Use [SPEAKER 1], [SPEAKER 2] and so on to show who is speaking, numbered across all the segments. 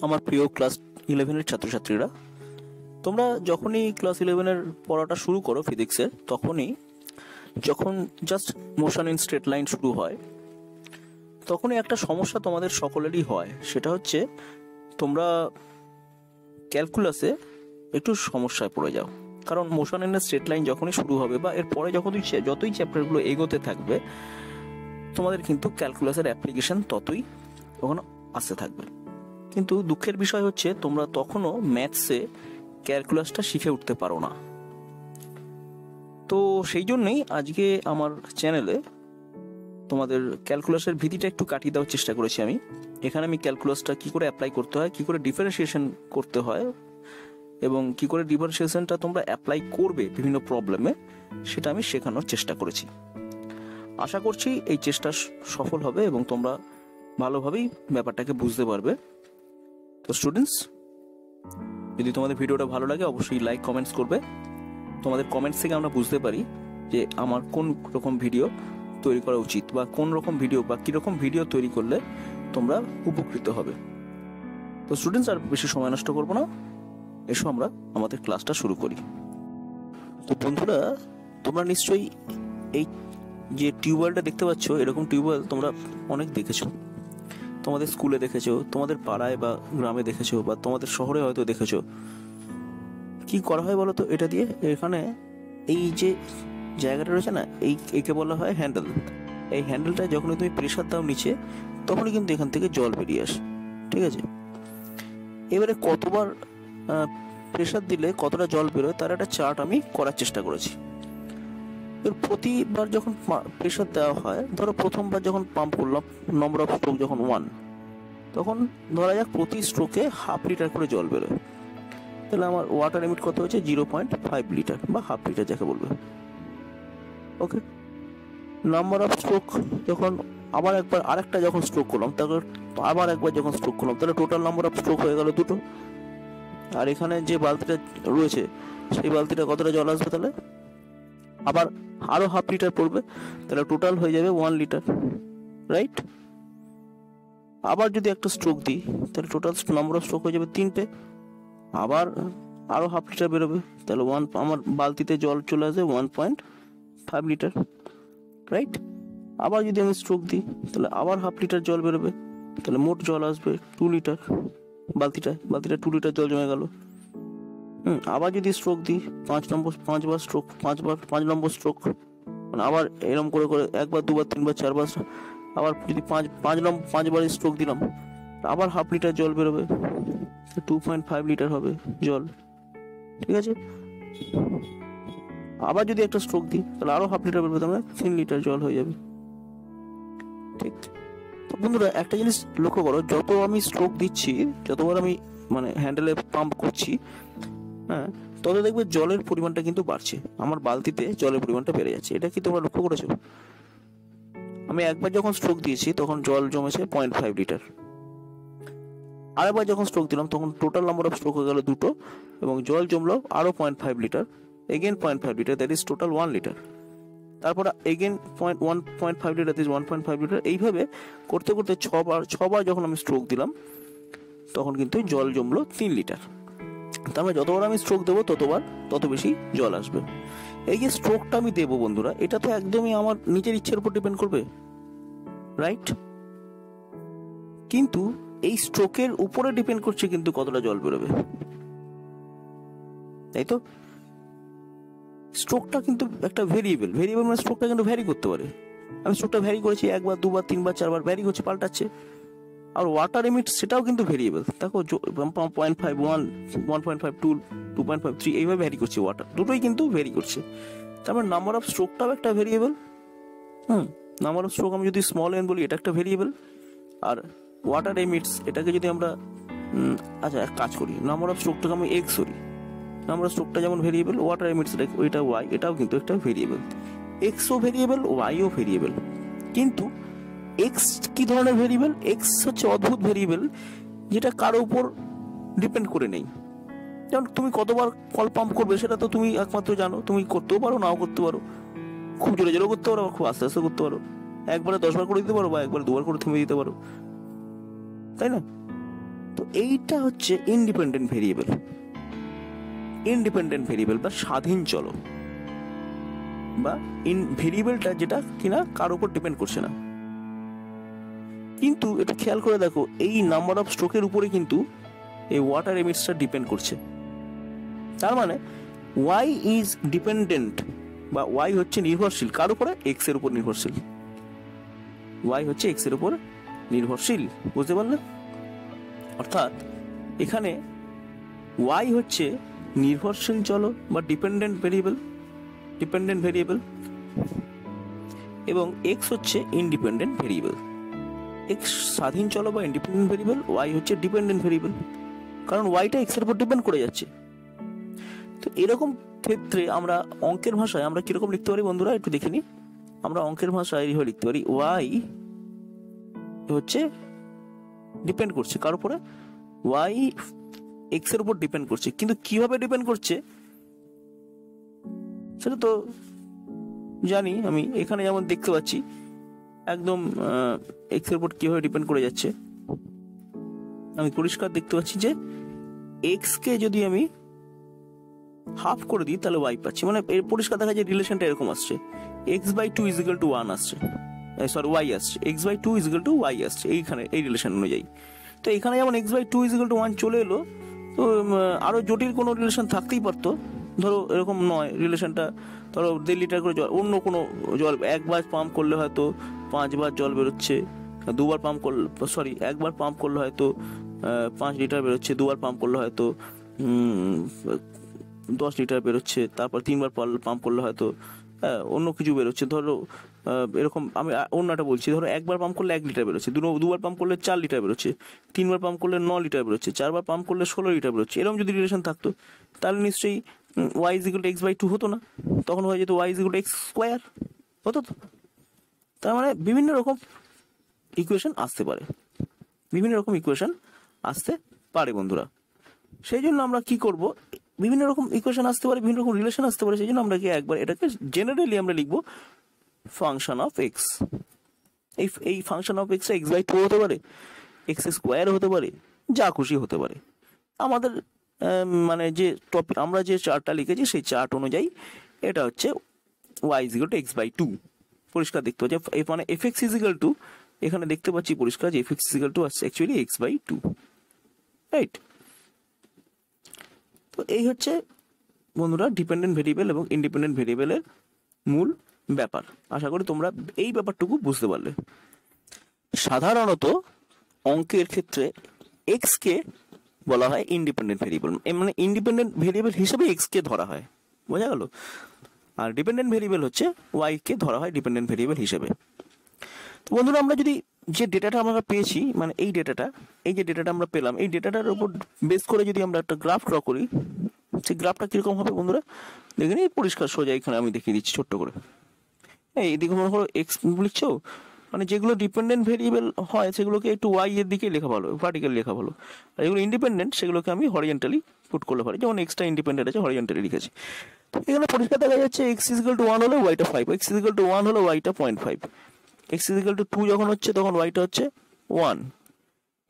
[SPEAKER 1] আমার প্রিয় ক্লাস 11-এর ছাত্রছাত্রীরা, তোমরা যখনই ক্লাস 11-এর পড়াটা শুরু করো ফিজিক্সের, তখনই যখন just motion in straight line শুরু হয়, তখনই একটা সমস্যা তোমাদের সকলেরই হয়। সেটা হচ্ছে তোমরা ক্যালকুলাসে একটু সমস্যায় পড়ে যাও। কারণ মোশন ইন স্ট্রেট লাইন যখনই শুরু হবে বা এরপরে যতই চ্যাপ্টারগুলো এগোতে থাকবে, তোমাদের কিন্তু ক্যালকুলাসের অ্যাপ্লিকেশন ততই ওখানে আসতে থাকবে। কিন্তু দুঃখের বিষয় হচ্ছে তোমরা তখনও ম্যাথসে ক্যালকুলাসটা শিখে উঠতে পারো না। তো সেই জন্যই আজকে আমার চ্যানেলে তোমাদের ক্যালকুলাসের ভীতিটা একটু কাটিয়ে দেওয়ার চেষ্টা করেছি আমি। এখানে আমি ক্যালকুলাসটা কী করে অ্যাপ্লাই করতে হয়, কী করে ডিফারেন্সিয়েশন করতে হয় এবং কী করে ডিফারেন্সিয়েশনটা তোমরা অ্যাপ্লাই করবে বিভিন্ন প্রবলেমে, সেটা আমি শেখানোর চেষ্টা করেছি। আশা করছি এই চেষ্টা সফল হবে এবং তোমরা ভালোভাবেই ব্যাপারটাকে বুঝতে পারবে। তো স্টুডেন্টস, যদি তোমাদের ভিডিওটা ভালো লাগে অবশ্যই লাইক কমেন্টস করবে। তোমাদের কমেন্টস থেকে আমরা বুঝতে পারি যে আমার কোন রকম ভিডিও তৈরি করা উচিত বা কোন রকম ভিডিও বা কীরকম ভিডিও তৈরি করলে তোমরা উপকৃত হবে। তো স্টুডেন্টস, আর বেশি সময় নষ্ট করবো না, এসো আমরা আমাদের ক্লাসটা শুরু করি। তো বন্ধুরা, তোমরা নিশ্চয়ই এই যে টিউবওয়েলটা দেখতে পাচ্ছ, এরকম টিউবওয়েল তোমরা অনেক দেখেছো। তোমাদের স্কুলে দেখেছো, তোমাদের পাড়ায় বা গ্রামে দেখেছো, বা তোমাদের শহরে হয়তো দেখেছো। কি করা হয় বলো তো এটা দিয়ে? এখানে এই যে জায়গাটা রয়েছে না, এইকে বলা হয় হ্যান্ডেল। এই হ্যান্ডেলটা যখনই তুমি প্রেশার দাও নিচে, তখনই কিন্তু এখান থেকে জল বেরিয়ে আসে। ঠিক আছে, এবারে কতবার প্রেশার দিলে কতটা জল বেরোয় তার একটা চার্ট আমি করার চেষ্টা করেছি। প্রতিবার যখন প্রেশার দেওয়া হয়, ধরো প্রথমবার যখন পাম্প করলাম, নম্বর অফ স্ট্রোক যখন 1, তখন ধরা যাক প্রতি স্ট্রোকে 1/2 লিটার করে জল বেরোয়। তাহলে আমার ওয়াটার লিমিট কত হচ্ছে? 0.5 লিটার বা 1/2 লিটার যাকে বলবে। ওকে, নাম্বার অফ স্ট্রোক যখন আবার একবার আরেকটা যখন স্ট্রোক করলাম, তারপর আবার একবার যখন স্ট্রোক করলাম, তাহলে টোটাল নাম্বার অফ স্ট্রোক হয়ে গেল 2টো। আর এখানে যে বালতিটা রয়েছে, সেই বালতিটা কতটা জল আসবে? তাহলে আবার আরো 1/2 লিটার পড়বে, তাহলে টোটাল হয়ে যাবে 1 লিটার, রাইট? আবার যদি একটা স্ট্রোক দিই, তাহলে টোটাল নাম্বার অফ স্ট্রোক হয়ে যাবে 3টে। আবার আরো 1/2 লিটার বেরোবে, তাহলে আমার বালতিতে জল চলে আসবে 1.5 লিটার, রাইট? আবার যদি আমি স্ট্রোক দিই, তাহলে আবার 1/2 লিটার জল বেরোবে, তাহলে মোট জল আসবে 2 লিটার। বালতিটা 2 লিটার জল জমে গেল। আবার যদি স্ট্রোক দিই, 5 নম্বর স্ট্রোক, মানে আবার এরকম করে করে 1বার 2বার 3বার 4বার, আবার যদি 5বার স্ট্রোক দিলাম, আবার 1/2 লিটার জল বেরোবে, 2.5 লিটার হবে জল। ঠিক আছে, আবার যদি একটা স্ট্রোক দিই, তাহলে আরো 1/2 লিটার বেরোবে, তাহলে 3 লিটার জল হয়ে যাবে। ঠিক। তো বন্ধুরা, একটা জিনিস লক্ষ্য করো, যত আমি স্ট্রোক দিচ্ছি, যতবার আমি মানে হ্যান্ডেলে পাম্প করছি, হ্যাঁ, তত দেখবে জলের পরিমাণটা কিন্তু বাড়ছে। আমার বালতিতে জলের পরিমাণটা বেড়ে যাচ্ছে। এটা কি তোমরা লক্ষ্য করেছো? আমি একবার যখন স্ট্রোক দিয়েছি তখন জল জমেছে 0.5 লিটার। আরেকবার যখন স্ট্রোক দিলাম তখন টোটাল নাম্বার অফ স্ট্রোক হয়ে গেল 2টো, এবং জল জমলো আরো 0.5 litre, again 0.5 litre, that is total 1 litre. তারপরে again 1.5 litre, that is 1.5 litre. এইভাবে করতে করতে ছবার যখন আমি স্ট্রোক দিলাম, তখন কিন্তু জল জমলো 3 লিটার। তার মানে যতবার আমি স্ট্রোক দেবো তত বেশি জল আসবে। এই যে স্ট্রোকটা আমি দেবো বন্ধুরা, এটা তো একদমই আমার নিজের ইচ্ছের উপর ডিপেন্ড করবে, রাইট? কিন্তু এই স্ট্রোকের উপরে ডিপেন্ড করছে কিন্তু কতটা জল বেরোবে, তাই তো? স্ট্রোকটা কিন্তু একটা ভেরিয়েবল মানে স্ট্রোকটা কিন্তু ভ্যারি করতে পারে। আমি স্ট্রোকটা ভ্যারি করেছি, 1বার 2বার 3বার 4বার ভ্যারি করছে, পাল্টাচ্ছে। আর ওয়াটার লিমিট সেটাও কিন্তু ভেরিয়েবল। দেখো 0.5, 1, 1.5, 2, 2.5, 3 এইভাবে ভ্যারি করছে। ওয়াটার দুটোই কিন্তু ভ্যারি করছে। তার মানে নাম্বার অফ স্ট্রোকটাও একটা ভেরিয়েবল। নাম্বার অফ স্ট্রোক আমি যদি স্মল n বলি, এটা একটা ভেরিয়েবল। আর ওয়াটার লিমিটস, এটাকে যদি আমরা আচ্ছা এক কাজ করি, নাম্বার অফ স্ট্রোকটাকে আমি x করি। নাম্বার অফ স্ট্রোকটা যেমন ভেরিয়েবল, ওয়াটার লিমিটস ওইটা y, এটাও কিন্তু একটা ভেরিয়েবল। xও ভেরিয়েবল, yও ভেরিয়েবল। কিন্তু এক্স কি ধরনের ভেরিয়েবল? এক্স হচ্ছে অদ্ভুত ভেরিয়েবল, যেটা কারো উপর ডিপেন্ড করে নেই। যেমন তুমি কতবার কল পাম্প করবে সেটা তো তুমি একমাত্র জানো। তুমি করতেও পারো, নাও করতে পারো, খুব জোরে জোরে করতে পারো, খুব আস্তে আস্তে করতে পারো, একবারে 10বার করে দিতে পারো বা একবারে 2বার করে থেমে দিতে পারো, তাই না? তো এইটা হচ্ছে ইন্ডিপেন্ডেন্ট ভেরিয়েবল, ইন্ডিপেন্ডেন্ট ভেরিয়েবল বা স্বাধীন চলক, বা ভেরিয়েবলটা যেটা কিনা কার উপর ডিপেন্ড করছে না। কিন্তু এটা খেয়াল করে দেখো, এই নাম্বার অফ স্ট্রোকের উপরে কিন্তু এই ওয়াটার এমিটসটা ডিপেন্ড করছে। তার মানে ওয়াই ইজ ডিপেন্ডেন্ট, বা ওয়াই হচ্ছে নির্ভরশীল কার উপরে? এক্স এর উপর নির্ভরশীল। ওয়াই হচ্ছে এক্স এর উপর নির্ভরশীল, বুঝতে পারলেন? অর্থাৎ এখানে ওয়াই হচ্ছে নির্ভরশীল চলক বা ডিপেন্ডেন্ট ভেরিয়েবল, এবং এক্স হচ্ছে ইন্ডিপেন্ডেন্ট ভেরিয়েবল। এক্স স্বাধীন চলক বা ইন্ডিপেন্ডেন্ট ভেরিয়েবল, ওয়াই হচ্ছে ডিপেন্ডেন্ট ভেরিয়েবল, কারণ ওয়াইটা এক্স এর উপর ডিপেন্ড করে যাচ্ছে। তো এরকম ক্ষেত্রে আমরা অঙ্কের ভাষায় আমরা কিরকম লিখতে পারি বন্ধুরা, একটু দেখে নিই। আমরা অঙ্কের ভাষায় এইভাবে লিখতে পারি, ওয়াই হচ্ছে ডিপেন্ড করছে কার উপরে? ওয়াই এক্স এর উপর ডিপেন্ড করছে। কিন্তু কিভাবে ডিপেন্ড করছে সেটা তো জানি আমি। এখানে যেমন দেখতে পাচ্ছি একদম এক্স এর উপর কিভাবে ডিপেন্ড করে যাচ্ছে, আমি পরিষ্কার দেখতে পাচ্ছি যে এক্স কে যদি আমি হাফ করে দিই তাহলে ওয়াই পাচ্ছি। মানে এর পরিষ্কার দেখা যায় রিলেশনটা এরকম আসছে, x by two is equal to one আসছে, সরি ওয়াই আসছে, x by two is equal to y আসছে এইখানে, এই রিলেশন অনুযায়ী। তো এখানে যেমন x by two is equal to one চলে এলো, তো আরো জটিল কোনো রিলেশন থাকতেই পারতো। ধরো এরকম নয় রিলেশনটা, ধরো 1.5 লিটার করে জল, অন্য কোনো জল একবার পাম্প করলে হয়তো 5 বার জল বেরোচ্ছে, দুবার পাম্প করলে, সরি একবার পাম্প করলে হয়তো 5 লিটার বেরোচ্ছে, দুবার পাম্প করলে হয়তো 10 লিটার বেরোচ্ছে, তারপর 3বার পাম্প করলে হয়তো অন্য কিছু বেরোচ্ছে। ধরো এরকম আমি অন্যটা বলছি, ধরো একবার পাম্প করলে 1 লিটার বেরোচ্ছে, দুবার পাম্প করলে 4 লিটার বেরোচ্ছে, 3বার পাম্প করলে 9 লিটার বেরোচ্ছে, 4বার পাম্প করলে 16 লিটার বেরোচ্ছে। এরকম যদি রিলেশন থাকতো তাহলে নিশ্চয়ই y is equal to x by two হতো না, তখন হয়ে যেত y is equal to x square হতো। তো তার মানে বিভিন্ন রকম ইকুয়েশন আসতে পারে, বিভিন্ন রকম ইকুয়েশন আসতে পারে বন্ধুরা। সেই জন্য আমরা কি করব, বিভিন্ন রকম ইকুয়েশন আসতে পারে, বিভিন্ন রকম রিলেশন আসতে পারে, সেই জন্য আমরা একবার এটাকে জেনারেলি আমরা লিখবো ফাংশন অফ এক্স। এই function of x x by two হতে পারে, এক্স স্কোয়ার হতে পারে, যা খুশি হতে পারে। আমাদের মানে যে টপিক আমরা যে চার্টটা লিখেছি সেই চার্ট অনুযায়ী এটা হচ্ছে Y is equal to x by two. পরিষ্কার দেখতে পাচ্ছি মানে F X is equal to, এখানে দেখতে পাচ্ছি পরিষ্কার যে F X is equal to আসছে actually X by two, right? তো এই হচ্ছে বন্ধুরা ডিপেন্ডেন্ট ভেরিয়েবল এবং ইন্ডিপেন্ডেন্ট ভেরিয়েবলের মূল ব্যাপার। আশা করি তোমরা এই ব্যাপারটুকু বুঝতে পারলে। সাধারণত অঙ্কের ক্ষেত্রে এক্স কে বলা হয় ইন্ডিপেন্ডেন্ট ভেরিয়েবল, মানে ইন্ডিপেন্ডেন্ট ভেরিয়েবল হিসেবে এক্স কে ধরা হয়, বোঝা গেল? আর ডিপেন্ডেন্ট ভেরিয়েবল হচ্ছে ওয়াই কে ধরা হয় ডিপেন্ডেন্ট ভেরিয়েবল হিসেবে। তো বন্ধুরা আমরা যদি যে ডেটাটা আমরা পেয়েছি, মানে এই যে ডেটাটা আমরা পেলাম, এই ডেটাটার উপর বেস করে যদি আমরা একটা গ্রাফ ড্র করি, সেই গ্রাফটা কিরকম হবে বন্ধুরা দেখে নিই। পরিষ্কার সোজা এখানে আমি দেখিয়ে দিচ্ছি ছোট্ট করে। এইদিকে মনে করো এক্স লিখছো, মানে যেগুলো ডিপেন্ডেন্ট ভেরিয়েবল হয় সেগুলোকে একটু ওয়াই এর দিকে লেখা ভালো, ভার্টিক্যালি লেখা ভালো। আর যেগুলো ইন্ডিপেন্ডেন্ট সেগুলোকে আমি হরিজন্টালি পুট করলে পারি, যেমন এক্সটা ইন্ডিপেন্ডেন্ট আছে হরিজন্টালি লিখেছি। এখানে পরিষ্কার দেখা যাচ্ছে এক্স ইজিক্যাল টু 1 হলে ওয়াইটা 5, এক্স ইজিক্যাল টু 1 হলে ওয়াইটা 0.5, এক্স ইজিক্যাল টু 2 যখন হচ্ছে তখন ওয়াইটা হচ্ছে 1,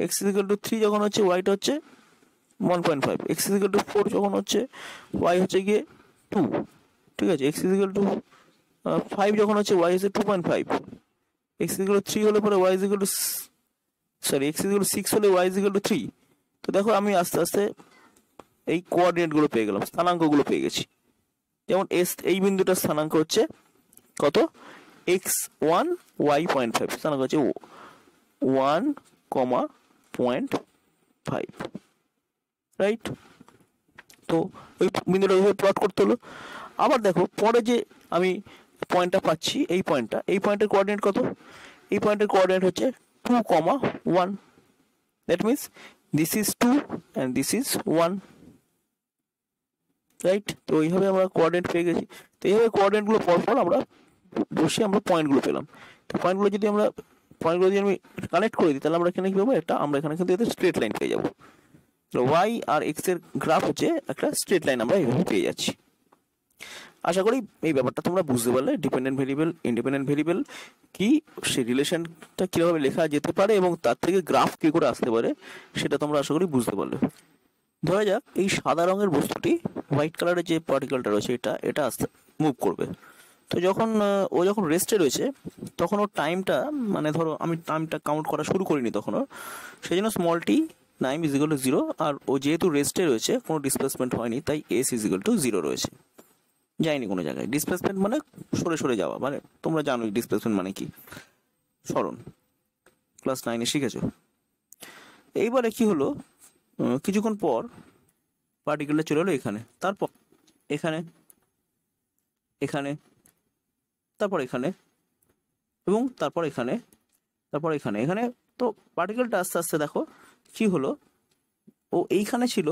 [SPEAKER 1] এক্স ইজিক্যাল টু 3 যখন হচ্ছে ওয়াইটা হচ্ছে 1.5, এক্স ইজিক্যাল টু 4 যখন হচ্ছে ওয়াই হচ্ছে গিয়ে 2, ঠিক আছে? এক্স ইজিক্যাল টু 5 যখন হচ্ছে ওয়াই হচ্ছে 2.5, এক্স ইজিক্যাল টু 3 হলে পরে y is equal to x is equal to 6 হলে ওয়াই ইজিক্যাল টু 3। তো দেখো আমি আস্তে আস্তে এই কোঅর্ডিনেট গুলো পেয়ে গেলাম, স্থানাঙ্ক গুলো পেয়ে গেছি। যেমন এই বিন্দুটার স্থানাঙ্ক হচ্ছে কত, x1 y.5, স্থানাঙ্ক হচ্ছে 1,5, রাইট? তো ওই বিন্দুটা প্লট করতে হলো। আবার দেখো পরে যে আমি পয়েন্টটা পাচ্ছি, এই পয়েন্টের কোঅর্ডিনেট কত, এই পয়েন্টের কোঅর্ডিনেট হচ্ছে 2,1, that means this is 2 and this is 1, right? তো এইভাবে আমরা কোঅর্ডিনেট পেয়ে গেছি। তো এইভাবে কোঅর্ডিনেট গুলো পরপর আমরা বসে আমরা পয়েন্টগুলো পেলাম। তো পয়েন্টগুলো যদি আমি কানেক্ট করে দিই তাহলে আমরা এখানে কি পাবো, আমরা এখানে কিন্তু একটা স্ট্রেট লাইন পেয়ে যাবো। ওয়াই আর এক্স এর গ্রাফ হচ্ছে একটা স্ট্রেট লাইন আমরা এইভাবে পেয়ে যাচ্ছি। আশা করি এই ব্যাপারটা তোমরা বুঝতে পারলে, ডিপেন্ডেন্ট ভেরিয়েবল ইন্ডিপেন্ডেন্ট ভেরিয়েবল কি, সেই রিলেশনটা কীভাবে লেখা যেতে পারে এবং তার থেকে গ্রাফ কী করে আসতে পারে সেটা তোমরা আশা করি বুঝতে পারলে। ধরা যাক এই সাদা রঙের বস্তুটি হোয়াইট কালারের যে পার্টিকেলটা রয়েছে এটা আস্তে মুভ করবে। তো যখন ও যখন রেস্টে রয়েছে তখন ওর টাইমটা, মানে ধরো আমি টাইমটা কাউন্ট করা শুরু করিনি তখনও, সেই জন্য small tea time is equal two 0, আর ও যেহেতু রেস্টে রয়েছে কোনো ডিসপ্লেসমেন্ট হয়নি তাই এস ইজ ইকুয়াল টু 0 রয়েছে, যায়নি কোনো জায়গায়। ডিসপ্লেসমেন্ট মানে সরে সরে যাওয়া, মানে তোমরা জানোই ডিসপ্লেসমেন্ট মানে কি, সরণ, ক্লাস 9-এ শিখেছো। এইবারে কি হলো, কিছুক্ষণ পর পার্টিকেলটা চলে এলো এখানে, তারপর এখানে, এখানে, তারপর এখানে, এবং তারপর এখানে, তারপর এখানে, এখানে। তো পার্টিকেলটা আস্তে আস্তে দেখো কি হলো, ও এইখানে ছিল,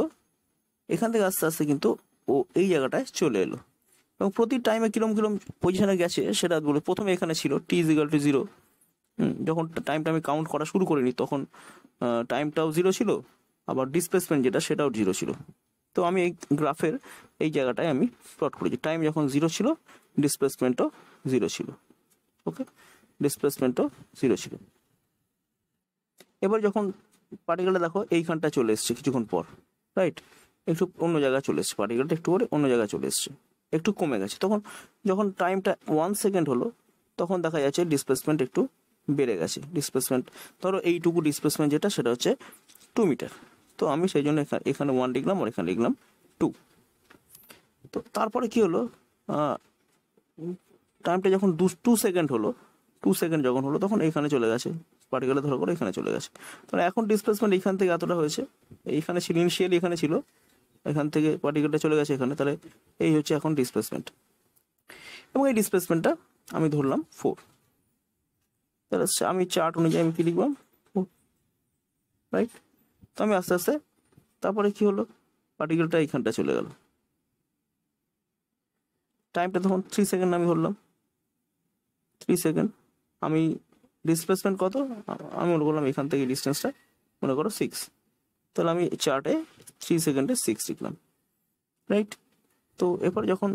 [SPEAKER 1] এখান থেকে আস্তে আস্তে কিন্তু ও এই জায়গাটায় চলে এলো, এবং প্রতি টাইমে কিরম কিরম পজিশনে গেছে সেটা বলে। প্রথমে এখানে ছিল টি ইজ ইকুয়াল টু 0, যখন টাইমটা আমি কাউন্ট করা শুরু করিনি তখন টাইমটাও 0 ছিল, আবার ডিসপ্লেসমেন্ট যেটা সেটাও 0 ছিল। তো আমি এই গ্রাফের এই জায়গাটায় আমি প্লট করেছি, টাইম যখন 0 ছিল ডিসপ্লেসমেন্টও 0 ছিল, ওকে, ডিসপ্লেসমেন্টও 0 ছিল। এবার যখন পার্টিকেলটা দেখো এইখানটা চলে এসছে কিছুক্ষণ পর, রাইট, একটু অন্য জায়গায় চলে এসছে, পার্টিকেলটা একটু করে অন্য জায়গায় চলে এসছে, একটু কমে গেছে। তখন যখন টাইমটা 1 সেকেন্ড হলো তখন দেখা যাচ্ছে ডিসপ্লেসমেন্ট একটু বেড়ে গেছে। ডিসপ্লেসমেন্ট ধরো এইটুকু ডিসপ্লেসমেন্ট যেটা সেটা হচ্ছে 2 মিটার। তো আমি সেই জন্য এখানে 1 লিখলাম আর এখানে লিখলাম 2। তো তারপরে কি হলো, টাইমটা যখন 2 সেকেন্ড হলো, 2 সেকেন্ড যখন হলো তখন এইখানে চলে গেছে, পার্টিকেলে ধরো করে এখানে চলে গেছে। তাহলে এখন ডিসপ্লেসমেন্ট এইখান থেকে এতটা হয়েছে, এইখানে ছিল ইনিশিয়ালি, এখানে ছিল, এখান থেকে পার্টিকেলটা চলে গেছে এখানে, তাহলে এই হচ্ছে এখন ডিসপ্লেসমেন্ট। এবং এই ডিসপ্লেসমেন্টটা আমি ধরলাম 4। তাহলে আমি চার্ট অনুযায়ী আমি কি লিখলাম 4, রাইট। তো আমি আস্তে আস্তে, তারপরে কি হলো, পার্টিকেলটা এইখানটা চলে গেল, টাইমটা তখন 3 সেকেন্ড আমি ধরলাম, 3 সেকেন্ড। আমি ডিসপ্লেসমেন্ট কত, আমি মনে করলাম এখান থেকে ডিস্টেন্সটা মনে করো 6, তাহলে আমি চার্টে 3 সেকেন্ডে 6 লিখলাম, রাইট। তো এরপর যখন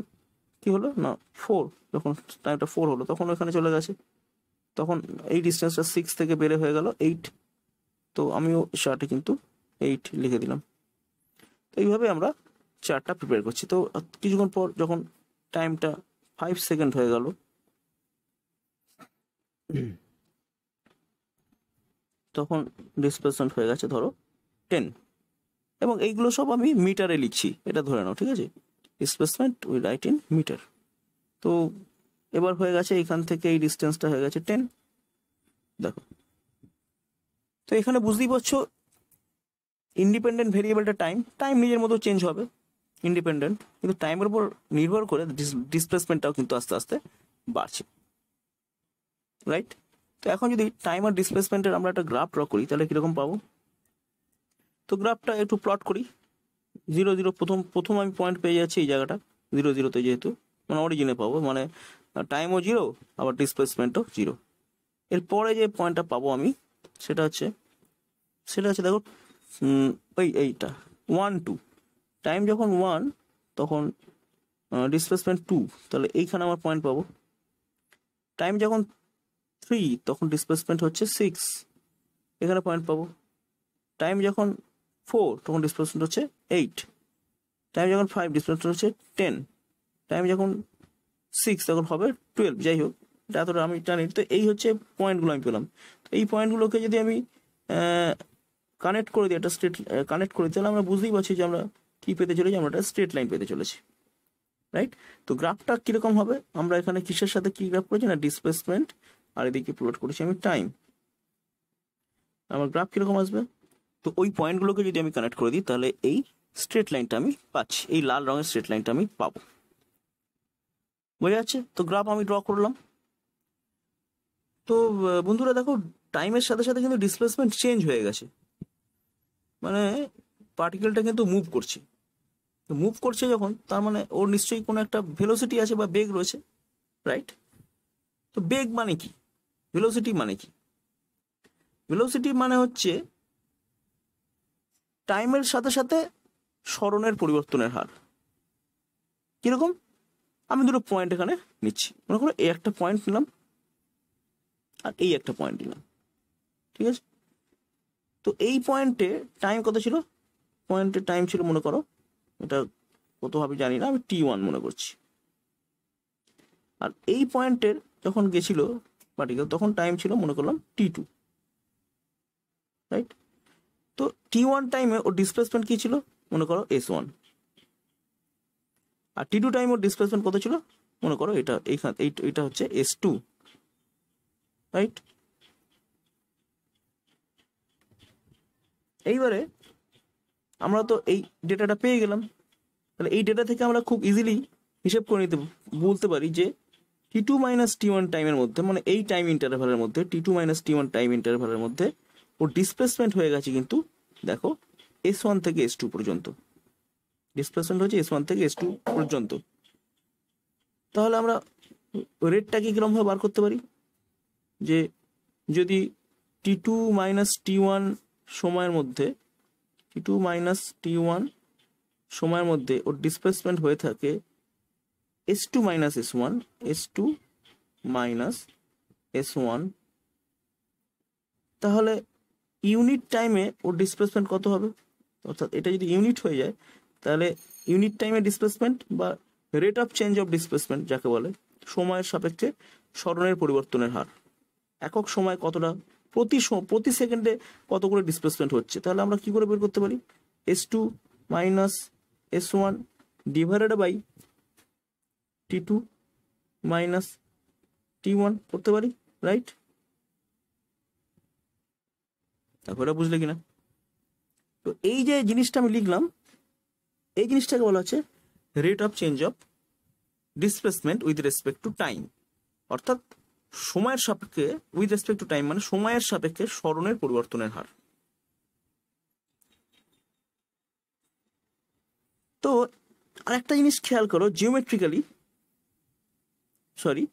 [SPEAKER 1] কি হলো না 4, যখন টাইমটা 4 হলো তখন ওখানে চলে গেছে, তখন এই ডিস্টেন্সটা 6 থেকে বেড়ে হয়ে গেল 8, তো আমিও চার্টে কিন্তু 8 লিখে দিলাম। তো এইভাবে আমরা চার্টটা প্রিপেয়ার করছি। তো কিছুক্ষণ পর যখন টাইমটা 5 সেকেন্ড হয়ে গেল, তখন ডিসপ্লেসমেন্ট হয়ে গেছে ধরো 10, এবং এইগুলো সব আমি মিটারে লিখছি, এটা ধরে নাও, ঠিক আছে। Displacement we write in metre. তো এবার হয়ে গেছে এখান থেকে এই ডিস্টেন্সটা হয়ে গেছে 10, দেখো। তো এখানে বুঝতেই পারছো ইন্ডিপেন্ডেন্ট ভেরিয়েবলটা টাইম নিজের মতো চেঞ্জ হবে, ইন্ডিপেন্ডেন্ট, কিন্তু টাইমের উপর নির্ভর করে ডিসপ্লেসমেন্টটাও কিন্তু আস্তে আস্তে বাড়ছে, রাইট। তো এখন যদি টাইম আর ডিসপ্লেসমেন্টের আমরা একটা গ্রাফ ড্র করি তাহলে কীরকম পাবো। তো গ্রাফটা একটু প্লট করি। 0 0, প্রথম আমি পয়েন্ট পেয়ে যাচ্ছি এই জায়গাটা 0 0-তে, যেহেতু মানে অরিজিনে পাবো, মানে টাইমও 0 আবার ডিসপ্লেসমেন্টও 0। এরপরে যে পয়েন্টটা পাবো আমি সেটা হচ্ছে দেখো এইটা 1 2, টাইম যখন 1 তখন ডিসপ্লেসমেন্ট 2, তাহলে এইখানে আমার পয়েন্ট পাবো। টাইম যখন 3 তখন ডিসপ্লেসমেন্ট হচ্ছে 6, এখানে পয়েন্ট পাবো। টাইম যখন 4 তখন ডিসপ্লেসমেন্ট হচ্ছে 8, টাইম যখন 5 ডিসপ্লেসমেন্ট হচ্ছে 10, টাইম যখন 6 তখন হবে 12, যাই হোক এটা এতটা আমি জানি। তো এই হচ্ছে পয়েন্টগুলো আমি পেলাম। তো এই পয়েন্টগুলোকে যদি আমি কানেক্ট করে দিই, একটা স্ট্রেট কানেক্ট করে দিই, তাহলে আমরা বুঝতেই পারছি যে আমরা কী পেতে চলেছি, আমরা একটা স্ট্রেট লাইন পেতে চলেছি, রাইট। তো গ্রাফটা কীরকম হবে, আমরা এখানে কিসের সাথে কী গ্রাফ করেছি না ডিসপ্লেসমেন্ট, আর এদিকে প্লট করেছি আমি টাইম, আমার গ্রাফ কীরকম আসবে। তো ওই পয়েন্টগুলোকে যদি আমি কানেক্ট করে দিই তাহলে এই স্ট্রেট লাইনটা আমি পাচ্ছি, এই লাল রঙের স্ট্রেট লাইনটা আমি পাবো, বোঝা যাচ্ছে। তো গ্রাফ আমি ড্র করলাম। তো বন্ধুরা দেখো টাইমের সাথে সাথে কিন্তু ডিসপ্লেসমেন্ট চেঞ্জ হয়ে গেছে, মানে পার্টিকেলটা কিন্তু মুভ করছে। তো মুভ করছে যখন, তার মানে ওর নিশ্চয়ই কোনো একটা ভেলোসিটি আছে বা বেগ রয়েছে, রাইট। তো বেগ মানে কি, ভেলোসিটি মানে কি, ভেলোসিটি মানে হচ্ছে টাইমের সাথে সাথে সরণের পরিবর্তনের হার। কিরকম, আমি দুটো পয়েন্ট এখানে নিচ্ছি, মনে করো এই একটা পয়েন্ট নিলাম আর এই একটা পয়েন্ট নিলাম, ঠিক আছে। তো এই পয়েন্টে টাইম কত ছিল, পয়েন্টের টাইম ছিল মনে করো, এটা কতভাবে জানি না, আমি t1 মনে করছি। আর এই পয়েন্টের যখন গেছিল পার্টিকেল তখন টাইম ছিল মনে করলাম t2, রাইট। তো t1 টাইমে ওর ডিসপ্লেসমেন্ট কি ছিল মনে করো s1, আর t2 টাইমে ওর ডিসপ্লেসমেন্ট কত ছিল মনে করো এটা এইখান এইটা হচ্ছে s2, রাইট। এইবারে আমরা তো এই ডেটাটা পেয়ে গেলাম, তাহলে এই ডেটা থেকে আমরা খুব ইজিলি হিসেব করে নিতে বলতে পারি যে t2 মাইনাস t1 টাইমের মধ্যে, মানে এই টাইম ইন্টারভ্যালের মধ্যে, t2 মাইনাস t1 টাইম ইন্টারভ্যালের মধ্যে ওর ডিসপ্লেসমেন্ট হয়ে গেছে কিন্তু দেখো s1 থেকে s2 পর্যন্ত, ডিসপ্লেসমেন্ট হচ্ছে s1 থেকে s2 পর্যন্ত। তাহলে আমরা রেটটাকে কিরমভাবে বার করতে পারি, যে যদি t2 মাইনাস t1 সময়ের মধ্যে, t2 মাইনাস t1 সময়ের মধ্যে ওর ডিসপ্লেসমেন্ট হয়ে থাকে s2 minus s1, s2 minus s1, তাহলে ইউনিট টাইমে ওর ডিসপ্লেসমেন্ট কত হবে, অর্থাৎ এটা যদি ইউনিট হয়ে যায় তাহলে ইউনিট টাইমে ডিসপ্লেসমেন্ট বা rate of change of displacement যাকে বলে, সময়ের সাপেক্ষে সরণের পরিবর্তনের হার, একক সময় কতটা, প্রতি সেকেন্ডে কত করে ডিসপ্লেসমেন্ট হচ্ছে, তাহলে আমরা কি করে বের করতে পারি, s2 minus s1 divided by t2 minus t1 করতে পারি, রাইট। তারপরে বুঝলে কিনা। তো এই যে জিনিসটা আমি লিখলাম, এই জিনিসটাকে বলা হচ্ছে rate of change of displacement with respect to time, অর্থাৎ সময়ের সাপেক্ষে, উইথ রেসপেক্ট টু টাইম মানে সময়ের সাপেক্ষে সরণের পরিবর্তনের হার। তো আরেকটা জিনিস খেয়াল করো, জিওমেট্রিক্যালি, সরি,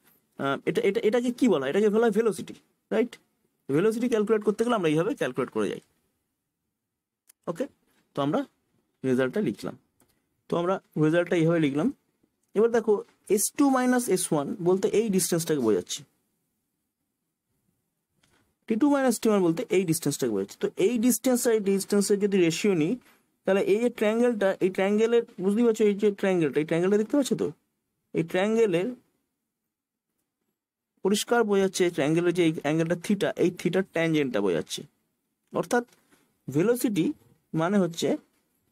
[SPEAKER 1] এটাকে কি বলা হয়, এটাকে বলা হয় ভেলোসিটি, রাইট। ভেলোসিটি ক্যালকুলেট করতে গেলে আমরা এইভাবে ক্যালকুলেট করে যাই, ওকে। তো আমরা রেজাল্টটা লিখলাম, তো আমরা রেজাল্টটা এইভাবে লিখলাম। এবার দেখো s2 মাইনাস s1 বলতে এই ডিস্টেন্সটাকে বোঝাচ্ছি, t2 মাইনাস t1 বলতে এই ডিস্টেন্সটাকে বোঝাচ্ছি। তো এই ডিস্টেন্স আর এই ডিস্টেন্সের যদি রেশিও নিই, তাহলে এই যে ট্রায়াঙ্গেলটা, এই ট্রায়াঙ্গেলের, বুঝতেই পারছো এই যে ট্রায়াঙ্গেলটা, এই ট্রায়াঙ্গেলটা দেখতে পাচ্ছ তো, এই ট্রায়াঙ্গেলের পরিষ্কার বোঝাচ্ছে, ট্রায়াঙ্গেলের যে এই অ্যাঙ্গেলটা থিটা, এই থিটার ট্যানজেন্টটা বোঝাচ্ছে, অর্থাৎ ভেলোসিটি মানে হচ্ছে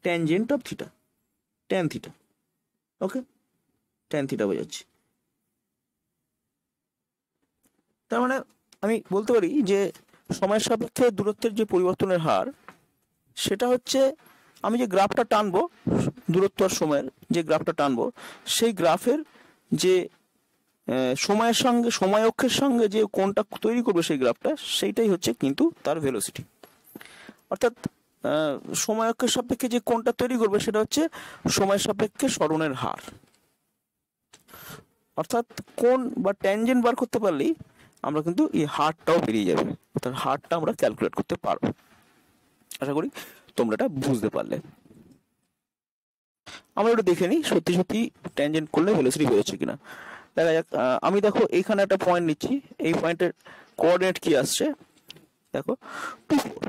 [SPEAKER 1] tangent of theta, tan theta, okay, tan theta বোঝাচ্ছে। তার মানে আমি বলতে পারি যে সময়ের সাপেক্ষে দূরত্বের যে পরিবর্তনের হার, সেটা হচ্ছে আমি যে গ্রাফটা টানবো, দূরত্ব আর সময়ের যে গ্রাফটা টানবো, সেই গ্রাফের যে সময়ের সঙ্গে, সময় অক্ষের সঙ্গে যে কোণটা তৈরি করবে সেই গ্রাফটা, সেইটাই হচ্ছে কিন্তু তার ভেলোসিটি। অর্থাৎ সময় অক্ষের সাপেক্ষে যে কোণটা তৈরি করবে সেটা হচ্ছে সময়ের সাপেক্ষে সরণের হার। অর্থাৎ কোণ বা ট্যানজেন্ট বার করতে পারলেই আমরা কিন্তু এই হারটাও বেরিয়ে যাবে, অর্থাৎ হারটা আমরা ক্যালকুলেট করতে পারবো। আশা করি তোমরা এটা বুঝতে পারলে। আমরা এটা দেখে নিই সত্যি সত্যি ট্যানজেন্ট করলে ভেলোসিটি বেরোচ্ছে কিনা। দেখা যাক, আমি দেখো এইখানে একটা পয়েন্ট নিচ্ছি, এই পয়েন্টের কোঅর্ডিনেট কি আসছে দেখো 2 4,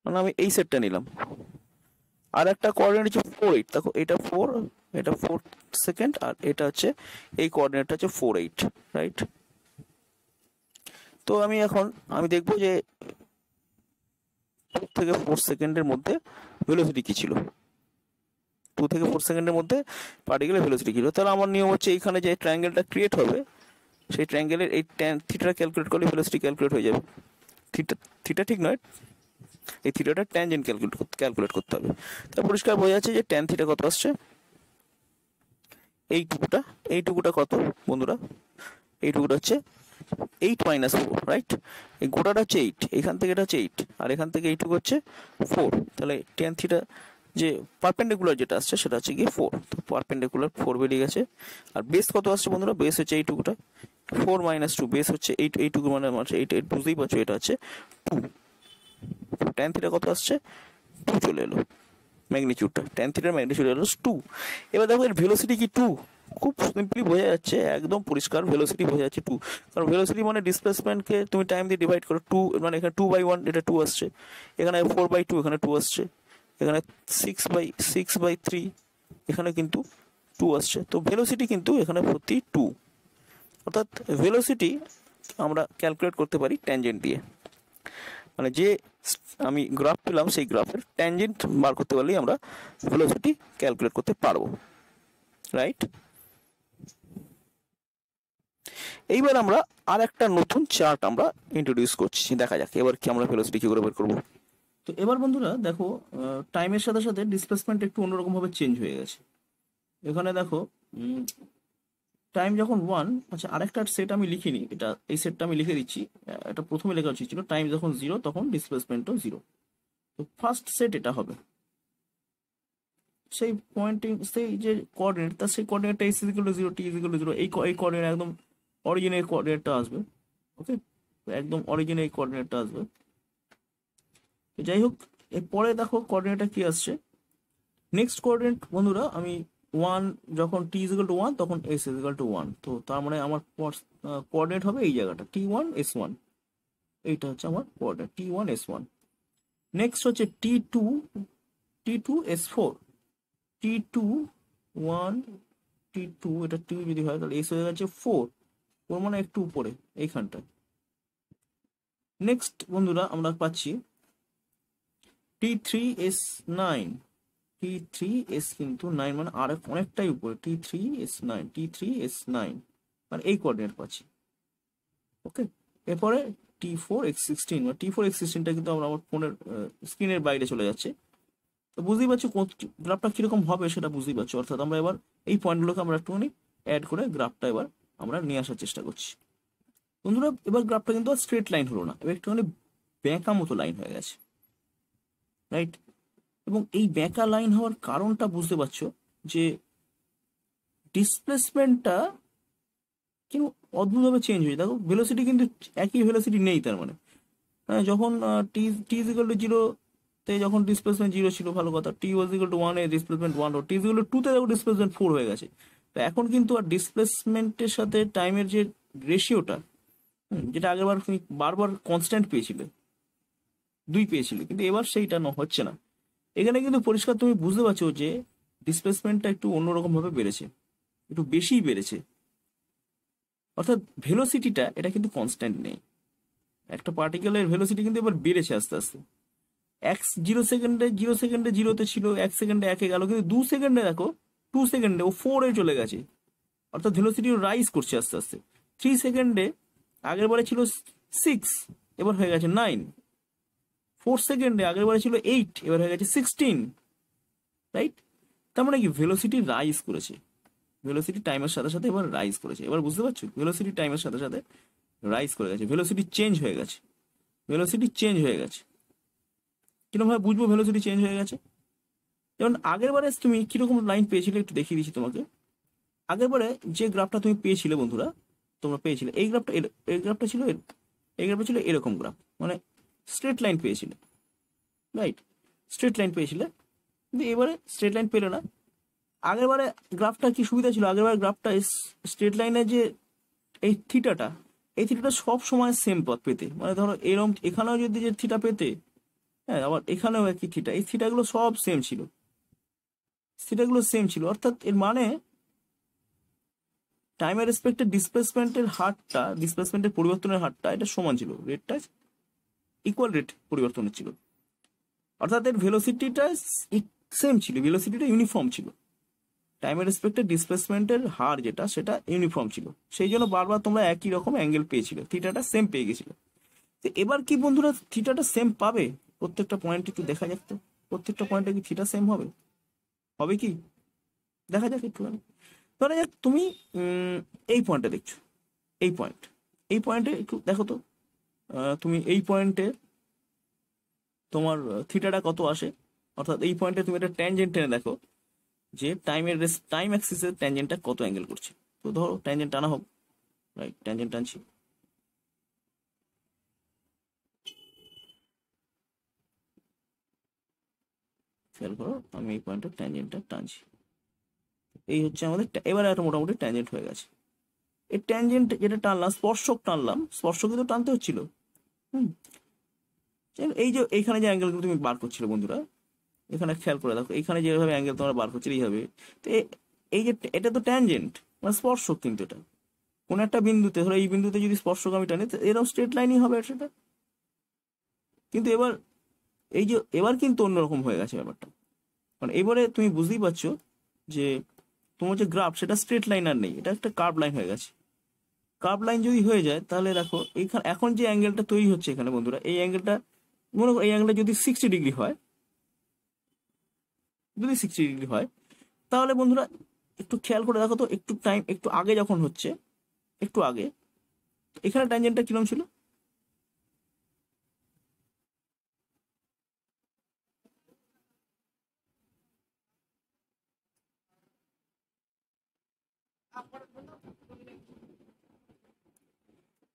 [SPEAKER 1] মানে আমি এই সেটটা নিলাম। আর একটা কোঅর্ডিনেট হচ্ছে 4 8, দেখো এটা 4, এটা 4 সেকেন্ড, আর এটা হচ্ছে এই কোঅর্ডিনেটটা হচ্ছে 4 8, রাইট। তো আমি দেখবো যে 2 থেকে 4 সেকেন্ডের মধ্যে ভেলোসিটি কি ছিল, 2 থেকে 4 সেকেন্ডের মধ্যে পার্টিকেলের ভেলোসিটি কি ছিল। তাহলে আমার নিয়ম হচ্ছে এইখানে যে ট্রায়াঙ্গেলটা ক্রিয়েট হবে, সেই ট্রায়াঙ্গেলের এই থিটাটা ক্যালকুলেট করলে ভেলোসিটি ক্যালকুলেট হয়ে যাবে। থিটা ঠিক নয়, এই থিটাটা ট্যানজেন্ট ক্যালকুলেট করতে হবে। তা পরিষ্কার বোঝা যাচ্ছে যে ট্যান থিটা কত আসছে, এইটুকুটা কত বন্ধুরা, এইটুকুটা হচ্ছে 8 মাইনাস 4, রাইট। এই গোটাটা হচ্ছে 8, এখান থেকে এটা হচ্ছে 8, আর এখান থেকে এইটুকু হচ্ছে 4, তাহলে ট্যান থিটা যে পারপেন্ডিকুলার যেটা আসছে সেটা হচ্ছে কি 4, তো পারপেন্ডিকুলার 4 বেরিয়ে গেছে। আর বেস কত আসছে বন্ধুরা, বেস হচ্ছে এইটুকুটা 4 মাইনাস 2, বেস হচ্ছে এইটুকু, মানে 8 বুঝতেই পারছো এটা হচ্ছে 2, ট্যান থিটা কত আসছে 2 চলে এলো। ম্যাগনিটিউডটা, ট্যান থিটার ম্যাগনিটিউড হলো 2। এবার দেখো এর ভেলোসিটি কি 2, খুব সিম্পলি বোঝা যাচ্ছে, একদম পরিষ্কার ভেলোসিটি বোঝা যাচ্ছে 2। কারণ ভেলোসিটি মানে ডিসপ্লেসমেন্টকে তুমি টাইম দিয়ে ডিভাইড করো, 2 মানে এখানে 2/1 এটা 2 আসছে, এখানে 4/2 এখানে 2 আসছে, এখানে 6/3 এখানে কিন্তু 2 আসছে। তো ভেলোসিটি কিন্তু এখানে ভর্তি 2, অর্থাৎ ভেলোসিটি আমরা ক্যালকুলেট করতে পারি ট্যানজেন্ট দিয়ে। মানে যে আমি গ্রাফ পেলাম সেই গ্রাফের ট্যানজেন্ট বার করতে পারলেই আমরা ভেলোসিটি ক্যালকুলেট করতে পারবো, রাইট? এইবার আমরা আর একটা নতুন চার্ট আমরা ইন্ট্রোডিউস করছি, দেখা যাক এবার কি আমরা ভেলোসিটি কি করে বের করবো। তো এবার বন্ধুরা দেখো, টাইমের সাথে সাথে ডিসপ্লেসমেন্ট একটু অন্যরকম ভাবে চেঞ্জ হয়ে গেছে। এখানে দেখো টাইম যখন 1, আচ্ছা আরেকটা সেট আমি লিখিনি, এটা এই সেটটা আমি লিখে দিচ্ছি, এটা প্রথমে লেখা উচিত ছিল, টাইম যখন 0 তখন ডিসপ্লেসমেন্টও 0। তো ফার্স্ট সেট এটা হবে, সেই পয়েন্টিং সেই যে কোঅর্ডিনেট, তার সেই কোঅর্ডিনেটটা s = 0, t = 0, এই কোঅর্ডিনেট একদম অরিজিনের কোঅর্ডিনেটটা আসবে। ওকে, একদম অরিজিনের কোঅর্ডিনেটটা আসবে। তো যাই হোক, এরপরে দেখো কোঅর্ডিনেটটা কি আসছে। নেক্সট কোঅর্ডিনেট বন্ধুরা আমি 1, যখন t = 1 তখন s = 1। তো তার মানে আমার কোঅর্ডিনেট হবে এই জায়গাটা t1 s1, এইটা হচ্ছে আমার কোঅর্ডিনেট t1 s1। নেক্সট হচ্ছে t2 s4, t2 1 t2, এটা 2 যদি হয় তাহলে s হয়ে গেছে 4, ওর মানে একটু উপরে এইখানটা। নেক্সট বন্ধুরা আমরা পাচ্ছি t3 s9, t3 s কিন্তু 9 মানে আর অনেকটাই উপরে, t3 s9 মানে এই কোঅর্ডিনেট পাচ্ছি। ওকে, এরপরে t4 x16, মানে t4 x16টা কিন্তু আমার ফোনের স্ক্রিনের বাইরে চলে যাচ্ছে। তো বুঝতেই পারছো গ্রাফটা কিরকম হবে, সেটা বুঝতেই পারছো। অর্থাৎ আমরা এবার এই পয়েন্টগুলোকে আমরা একটুখানি অ্যাড করে গ্রাফটা এবার আমরা নিয়ে আসার চেষ্টা করছি। বন্ধুরা এবার গ্রাফটা কিন্তু আর স্ট্রেট লাইন হলো না, এবার একটুখানি বেঁকা মতো লাইন হয়ে গেছে, রাইট? এবং এই বেঁকা লাইন হওয়ার কারণটা বুঝতে পারছো যে ডিসপ্লেসমেন্টটা কিন্তু অদ্ভুতভাবে চেঞ্জ হয়েছে। দেখো ভেলোসিটি কিন্তু একই ভেলোসিটি নেই, তার মানে হ্যাঁ, যখন টি = 0 তে যখন ডিসপ্লেসমেন্ট 0 ছিল ভালো কথা, t = 1 এ ডিসপ্লেসমেন্ট 1, ও t = 2 তে দেখো ডিসপ্লেসমেন্ট 4 হয়ে গেছে। তো এখন কিন্তু আর ডিসপ্লেসমেন্টের সাথে টাইমের যে রেশিওটা, যেটা আগেরবার তুমি বারবার কনস্ট্যান্ট পেয়েছিলে, 2 পেয়েছিলে, কিন্তু এবার সেইটা হচ্ছে না। এখানে কিন্তু পরিষ্কার তুমি বুঝতে পারছো যে ডিসপ্লেসমেন্টটা একটু অন্যরকম ভাবে বেড়েছে, একটু বেশিই বেড়েছে। অর্থাৎ ভেলোসিটিটা এটা কিন্তু কনস্ট্যান্ট নেই, একটা পার্টিকেলের ভেলোসিটি কিন্তু এবার বেড়েছে আস্তে আস্তে। 0 সেকেন্ডে 0তে ছিল, 1 সেকেন্ডে 1-এ গেল, কিন্তু 2 সেকেন্ডে দেখো 2 সেকেন্ডে ও 4-এ চলে গেছে। অর্থাৎ ভেলোসিটি রাইজ করছে আস্তে আস্তে। 3 সেকেন্ডে আগের বারে ছিল 6, এবার হয়ে গেছে 9। 4 সেকেন্ডে আগের বারে ছিল 8, এবার হয়ে গেছে 16, রাইট? তার মানে কি ভেলোসিটি রাইজ করেছে, ভেলোসিটি টাইমের সাথে সাথে এবার রাইজ করেছে। এবার বুঝতে পারছো, ভেলোসিটি টাইমের সাথে সাথে রাইজ করে গেছে, ভেলোসিটি চেঞ্জ হয়ে গেছে, ভেলোসিটি চেঞ্জ হয়ে গেছে। কিরকম ভাবে বুঝবো ভেলোসিটি চেঞ্জ হয়ে গেছে? যেমন আগের বারে তুমি কিরকম লাইন পেয়েছিলে একটু দেখিয়ে দিচ্ছি তোমাকে। আগের বারে যে গ্রাফটা তুমি পেয়েছিলে বন্ধুরা, তোমরা পেয়েছিলে এই গ্রাফটা, এই গ্রাফটা ছিল এই গ্রাফটা ছিল এরকম গ্রাফ, মানে স্ট্রেট লাইন পেয়েছিলে, রাইট? স্ট্রেট লাইন পেয়েছিলে, কিন্তু এবারে স্ট্রেট লাইন পেলে না। আগের বারে গ্রাফটা কি সুবিধা ছিল, আগের বারে গ্রাফটা স্ট্রেট লাইনের যে এই থিটাটা সব সময় সেম পথ পেতে, মানে ধরো এরকম এখানেও যদি যে থিটা পেতে, হ্যাঁ, আবার এখানেও একই থিটা, এই থিটাগুলো সব সেম ছিল, থিটাগুলো সেম ছিল। অর্থাৎ এর মানে টাইমের রেসপেক্টে ডিসপ্লেসমেন্টের পরিবর্তনের হারটা এটা সমান ছিল, রেটটা ইকুয়াল রেট পরিবর্তনের ছিল। অর্থাৎ এর ভেলোসিটিটা সেম ছিল, ভেলোসিটিটা ইউনিফর্ম ছিল, টাইমের রেসপেক্টে ডিসপ্লেসমেন্টের হার যেটা সেটা ইউনিফর্ম ছিল, সেই জন্য বারবার তোমরা একই রকম অ্যাঙ্গেল পেয়েছিলে, থিটাটা সেম পেয়ে গেছিল। তো এবার কি বন্ধুরা থিটাটা সেম পাবে? প্রত্যেকটা পয়েন্টে একটু দেখা যাক তো, প্রত্যেকটা পয়েন্টে কি থিটা সেম হবে? হবে কি দেখা যাক একটুখানি। ধরা যাক তুমি এই পয়েন্টটা দেখছো, এই পয়েন্টে একটু দেখো তো, তুমি এই পয়েন্টে তোমার থিটাটা কত আসে। অর্থাৎ এই পয়েন্টে তুমি একটা ট্যানজেন্ট টেনে দেখো যে টাইম অ্যাক্সিসের ট্যানজেন্টটা কত অ্যাঙ্গেল করছে। তো ধরো ট্যানজেন্ট টানা হোক, রাইট? ট্যানজেন্ট টানছি, খেয়াল করো, আমি এই পয়েন্টে ট্যানজেন্টটা টানছি, এই হচ্ছে আমাদের এবারে একটা মোটামুটি ট্যানজেন্ট হয়ে গেছে। এই ট্যানজেন্ট যেটা টানলাম, স্পর্শক টানলাম, স্পর্শকে তো টানতে হচ্ছিল। হুম, এই যে এইখানে যে অ্যাঙ্গেলগুলো তুমি বার করছিলে বন্ধুরা, এখানে খেয়াল করে দেখো, এখানে যেভাবে অ্যাঙ্গেল তোমরা বার করছিলে এইভাবে, তো এই যে এটা তো ট্যানজেন্ট মানে স্পর্শক, কিন্তু এটা কোন একটা বিন্দুতে, ধরো এই বিন্দুতে যদি স্পর্শক আমি টানি তো এরকম স্ট্রেট লাইনই হবে সেটা। কিন্তু এবার এই যে এবার কিন্তু অন্যরকম হয়ে গেছে ব্যাপারটা, কারণ এবারে তুমি বুঝতেই পারছো যে তোমার যে গ্রাফ সেটা স্ট্রেট লাইন আর নেই, এটা একটা কার্ভ লাইন হয়ে গেছে। কার্ভ লাইন যদি হয়ে যায় তাহলে দেখো এইখানে এখন যে অ্যাঙ্গেলটা তৈরি হচ্ছে এখানে বন্ধুরা, এই অ্যাঙ্গেলটা মনে করো এই অ্যাঙ্গেলটা যদি 60 ডিগ্রি হয়, যদি 60 ডিগ্রি হয়, তাহলে বন্ধুরা একটু খেয়াল করে দেখো তো, একটু টাইম একটু আগে যখন হচ্ছে, একটু আগে এখানে ট্যানজেন্টটা কিরকম ছিল?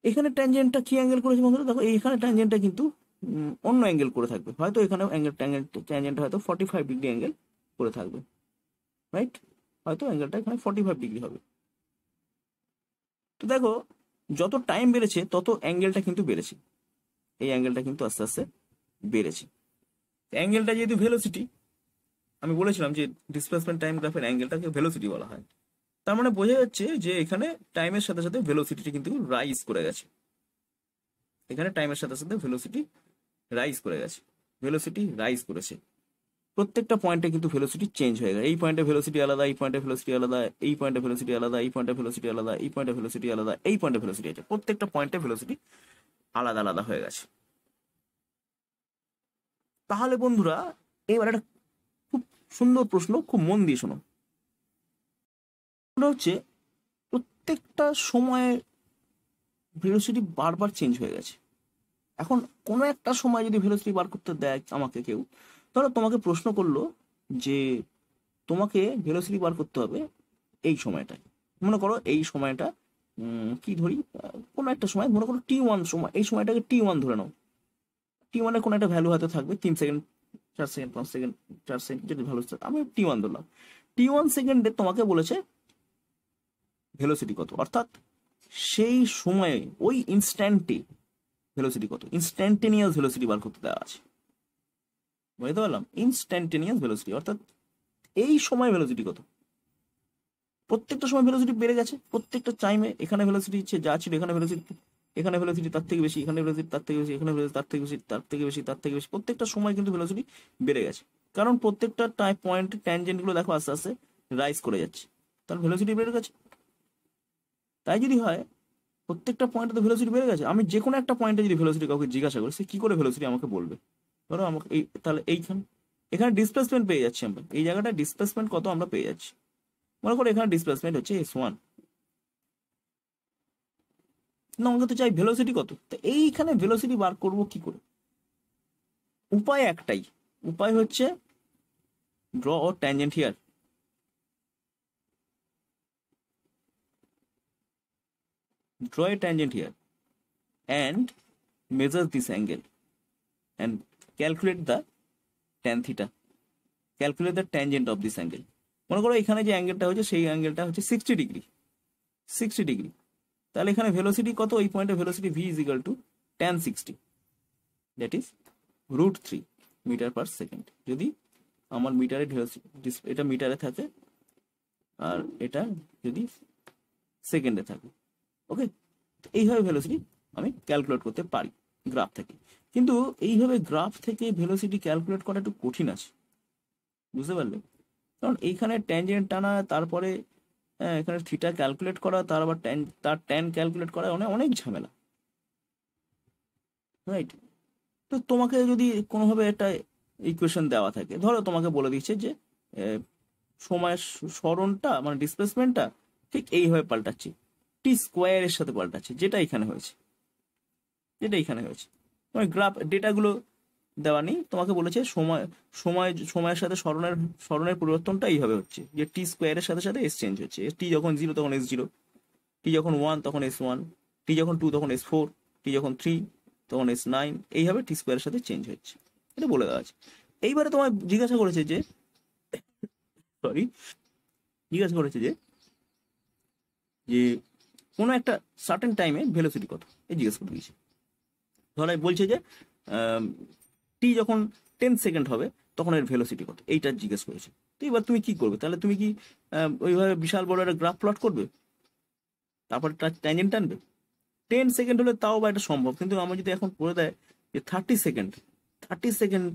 [SPEAKER 1] এখানে ট্যানজেন্টটা কি অ্যাঙ্গেল করেছে বন্ধুরা? দেখো এইখানে ট্যানজেন্টটা কিন্তু অন্য অ্যাঙ্গেল করে থাকবে, হয়তো এখানে অ্যাঙ্গেল ট্যানজেন্টটা হয়তো 45 ডিগ্রি অ্যাঙ্গেল করে থাকবে, রাইট? হয়তো অ্যাঙ্গেলটা এখানে 45 ডিগ্রি হবে। তো দেখো যত টাইম বেড়েছে তত অ্যাঙ্গেলটা কিন্তু বেড়েছে, এই অ্যাঙ্গেলটা কিন্তু আস্তে আস্তে বেড়েছে। অ্যাঙ্গেলটা যেহেতু ভেলোসিটি, আমি বলেছিলাম যে ডিসপ্লেসমেন্ট টাইম গ্রাফের অ্যাঙ্গেলটাকে ভেলোসিটি বলা হয়, তার মানে বোঝা যাচ্ছে যে এখানে টাইমের সাথে সাথে ভেলোসিটি কিন্তু রাইজ করে গেছে, এখানে টাইমের সাথে সাথে ভেলোসিটি রাইজ করে গেছে, ভেলোসিটি রাইজ করেছে। প্রত্যেকটা পয়েন্টে কিন্তু ভেলোসিটি চেঞ্জ হয়ে গেছে, এই পয়েন্টে ভেলোসিটি আলাদা, এই পয়েন্টে ভেলোসিটি আলাদা, এই পয়েন্টে ভেলোসিটি আলাদা, এই পয়েন্টে ভেলোসিটি আলাদা, এই পয়েন্টে ভেলোসিটি আলাদা, এই পয়েন্টে ভেলোসিটি আছে, প্রত্যেকটা পয়েন্টে ভেলোসিটি আলাদা আলাদা হয়ে গেছে। তাহলে বন্ধুরা এবার একটা খুব সুন্দর প্রশ্ন, খুব মন দিয়ে শোনো। ওটা হচ্ছে প্রত্যেকটা সময়ে ভেলোসিটি বারবার চেঞ্জ হয়ে গেছে। এখন কোনো একটা সময় যদি ভেলোসিটি বার করতে দেয় আমাকে কেউ, ধরো তোমাকে প্রশ্ন করলো যে তোমাকে ভেলোসিটি বার করতে হবে এই সময়টায়, মনে করো এই সময়টা কি ধরি, কোনো একটা সময় মনে করো T1 সময়, এই সময়টাকে T1 ধরে নাও। T1 এর কোনো একটা ভ্যালু হয়তো থাকবে 3 সেকেন্ড, 4 সেকেন্ড, 5 সেকেন্ড, 4 সেকেন্ড, যদি ভ্যালু আমি T1 ধরলাম। T1 সেকেন্ডে তোমাকে বলেছে ভেলোসিটি কত, অর্থাৎ সেই সময়ে ওই ইনস্ট্যান্টে ভেলোসিটি কত, ইনস্ট্যান্টেনিয়াস ভেলোসিটি বার করতে দেওয়া আছে। বুঝতে পারলাম? ইনস্ট্যান্টেনিয়াস ভেলোসিটি অর্থাৎ এই সময় ভেলোসিটি কত। প্রত্যেকটা সময় ভেলোসিটি বেড়ে গেছে, প্রত্যেকটা টাইমে এখানে ভেলোসিটি যা ছিল, এখানে ভেলোসিটি, এখানে ভেলোসিটি তার থেকে বেশি, এখানে ভেলোসিটি তার থেকে বেশি, এখানে ভেলোসিটি তার থেকে বেশি, তার থেকে বেশি, তার থেকে বেশি, প্রত্যেকটা সময় কিন্তু ভেলোসিটি বেড়ে গেছে। কারণ প্রত্যেকটা পয়েন্ট ট্যানজেন্ট গুলো দেখো আস্তে আস্তে রাইজ করে যাচ্ছে, তার ভেলোসিটি বেড়ে গেছে। তাই যদি হয় প্রত্যেকটা পয়েন্টে তো ভেলোসিটি বেড়ে গেছে, আমি যে কোনো একটা পয়েন্টে যদি ভেলোসিটি কাউকে জিজ্ঞাসা করি, সে কি করে ভেলোসিটি আমাকে বলবে? ধরো আমাকে এই, তাহলে এইখানে এখানে ডিসপ্লেসমেন্ট পেয়ে যাচ্ছি আমরা, এই জায়গাটা ডিসপ্লেসমেন্ট কত আমরা পেয়ে যাচ্ছি। মনে করো এখানে ডিসপ্লেসমেন্ট হচ্ছে S1, না আমাকে তো চাই ভেলোসিটি কত, তো এইখানে ভেলোসিটি বার করব কি করে? উপায় একটাই, উপায় হচ্ছে draw a tangent here, draw a tangent here and measure this angle and calculate the tan theta, calculate the tangent of this angle. মনে করো এখানে যে অ্যাঙ্গেলটা হচ্ছে সেই অ্যাঙ্গেলটা হচ্ছে 60 ডিগ্রি, 60 ডিগ্রি, তাহলে এখানে ভেলোসিটি কত, এই পয়েন্টে velocity v is equal to tan 60, that is √3 metre per second. যদি আমার মিটারে এটা মিটারে থাকে আর এটা যদি সেকেন্ডে থাকে, ওকে, এইভাবে ভেলোসিটি আমি ক্যালকুলেট করতে পারি গ্রাফ থেকে। কিন্তু এইভাবে গ্রাফ থেকে ভেলোসিটি ক্যালকুলেট করা একটু কঠিন আছে, বুঝতে পারলে? কারণ এইখানে ট্যানজেন্ট টানা, তারপরে এখানে থিটা ক্যালকুলেট করা, তার আবার তার ট্যান ক্যালকুলেট করা, অনেক অনেক ঝামেলা, রাইট? তো তোমাকে যদি কোনোভাবে একটা ইকুয়েশন দেওয়া থাকে, ধরো তোমাকে বলে দিচ্ছে যে সময়ের সরণটা মানে ডিসপ্লেসমেন্টটা ঠিক এইভাবে পাল্টাচ্ছে, T² সাথে পাল্টাচ্ছে, যেটা এখানে হয়েছে, যেটা এখানে হয়েছে, মানে গ্রাফ ডেটাগুলো দেওয়া নেই, তোমাকে বলেছে সময়ের সাথে সরণের পরিবর্তনটা এইভাবে হচ্ছে, যে T² সাথে সাথে S চেঞ্জ হচ্ছে, T যখন 0 তখন S0, T যখন 1 তখন S1, T যখন 2 তখন S4, T যখন 3 তখন S9, এইভাবে T² সাথে চেঞ্জ হচ্ছে, এটা বলে দেওয়া আছে। এইবারে তোমায় জিজ্ঞাসা করেছে যে জিজ্ঞাসা করেছে যে যে কোনো একটা সার্টেন টাইমে ভেলোসিটি কত, এই জিজ্ঞেস করে দিয়েছে। ধরো বলছে যে টি যখন 10 সেকেন্ড হবে তখন এর ভেলোসিটি কত, এইটা জিজ্ঞেস করেছে। তো এবার তুমি কি করবে? তাহলে তুমি কি ওইভাবে বিশাল বড় একটা গ্রাফ প্লট করবে, তারপর ট্যানজেন্ট টানবে? 10 সেকেন্ড হলে তাও বা এটা সম্ভব, কিন্তু আমার যদি এখন বলে দেয় যে 30 সেকেন্ড, 30 সেকেন্ড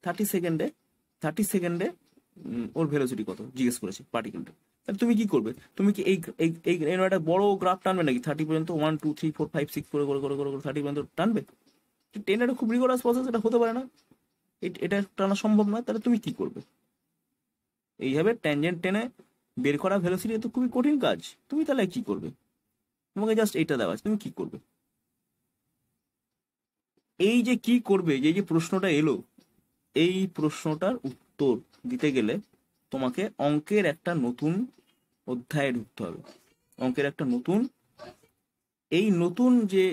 [SPEAKER 1] 30 সেকেন্ডে 30 সেকেন্ডে ওর ভেলোসিটি কত জিজ্ঞেস করেছে পার্টিকেলটা, তাহলে তুমি কি করবে? তুমি কি এই এই এই এর একটা বড় গ্রাফ টানবে নাকি 30 পর্যন্ত, 1 2 3 4 5 6 করে করে করে করে করে 30 পর্যন্ত টানবে? টেন একটা খুব রিগোরাস প্রসেস, এটা হতে পারে না, এটা টানা সম্ভব নয়। তাহলে তুমি কি করবে? এইভাবে ট্যানজেন্ট টেনে বের করা ভেলোসিটি তো খুবই কঠিন কাজ, তুমি তাহলে কি করবে? তোমাকে জাস্ট এইটা দেওয়া আছে, তুমি কি করবে? এই যে কি করবে, যে যে প্রশ্নটা এলো, এই প্রশ্নটার উত্তর দিতে গেলে তোমাকে অঙ্কের একটা নতুন অধ্যায়ে ঢুকতে হবে। অঙ্কের একটা নতুন, এই নতুন যে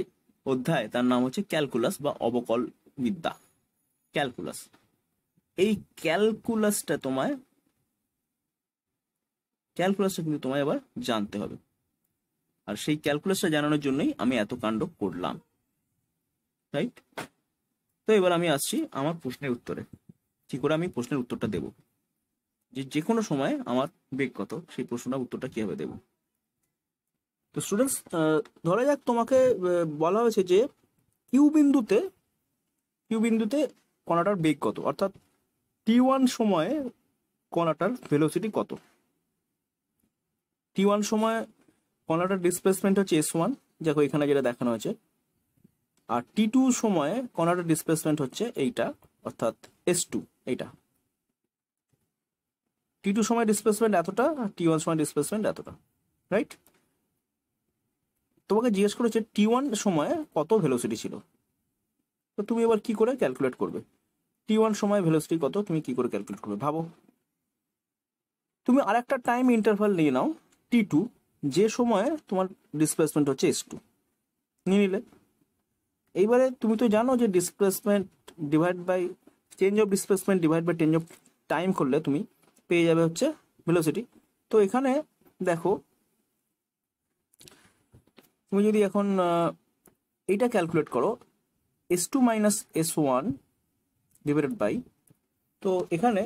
[SPEAKER 1] অধ্যায় তার নাম হচ্ছে ক্যালকুলাস বা অবকল বিদ্যা, ক্যালকুলাস। এই ক্যালকুলাসটা কিন্তু তোমায় এবার জানতে হবে, আর সেই ক্যালকুলাসটা জানানোর জন্যই আমি এত কাণ্ড করলাম, রাইট? তো এবার আমি আসছি আমার প্রশ্নের উত্তরে, কি করে আমি প্রশ্নের উত্তরটা দেব, যে কোনো সময় আমার বেগ কত, সেই প্রশ্নটা উত্তরটা কিভাবে দেব। তো স্টুডেন্টস, ধরা যাক তোমাকে বলা হয়েছে যে কিউ বিন্দুতে কণাটার বেগ কত, অর্থাৎ t1 সময়ে কণাটার ভেলোসিটি কত। t1 সময়ে কণাটার ডিসপ্লেসমেন্ট হচ্ছে s1, দেখো এখানে যেটা দেখানো হয়েছে, আর t2 সময়ে কণাটার ডিসপ্লেসমেন্ট হচ্ছে এইটা, অর্থাৎ s2, এইটা। t2 সময় ডিসপ্লেসমেন্ট এতটা, আর t1 সময় ডিসপ্লেসমেন্ট এতটা, রাইট? তোমাকে জিজ্ঞেস করেছে t1 সময়ে কত ভেলোসিটি ছিল, তো তুমি এবার কি করে ক্যালকুলেট করবে? t1 সময় ভেলোসিটি কত, তুমি কি করে ক্যালকুলেট করবে ভাবো। তুমি আরেকটা টাইম ইন্টারভাল নিয়ে নাও t2, যে সময়ে তোমার ডিসপ্লেসমেন্ট হচ্ছে s2 নিয়ে নিলে। এইবারে তুমি তো জানো যে displacement divide by change of displacement divide by change of time করলে তুমি পেয়ে যাবে হচ্ছে ভেলোসিটি। তো এখানে দেখো, তুমি যদি এখন এইটা ক্যালকুলেট করো, s2 minus s1 divided by, তো এখানে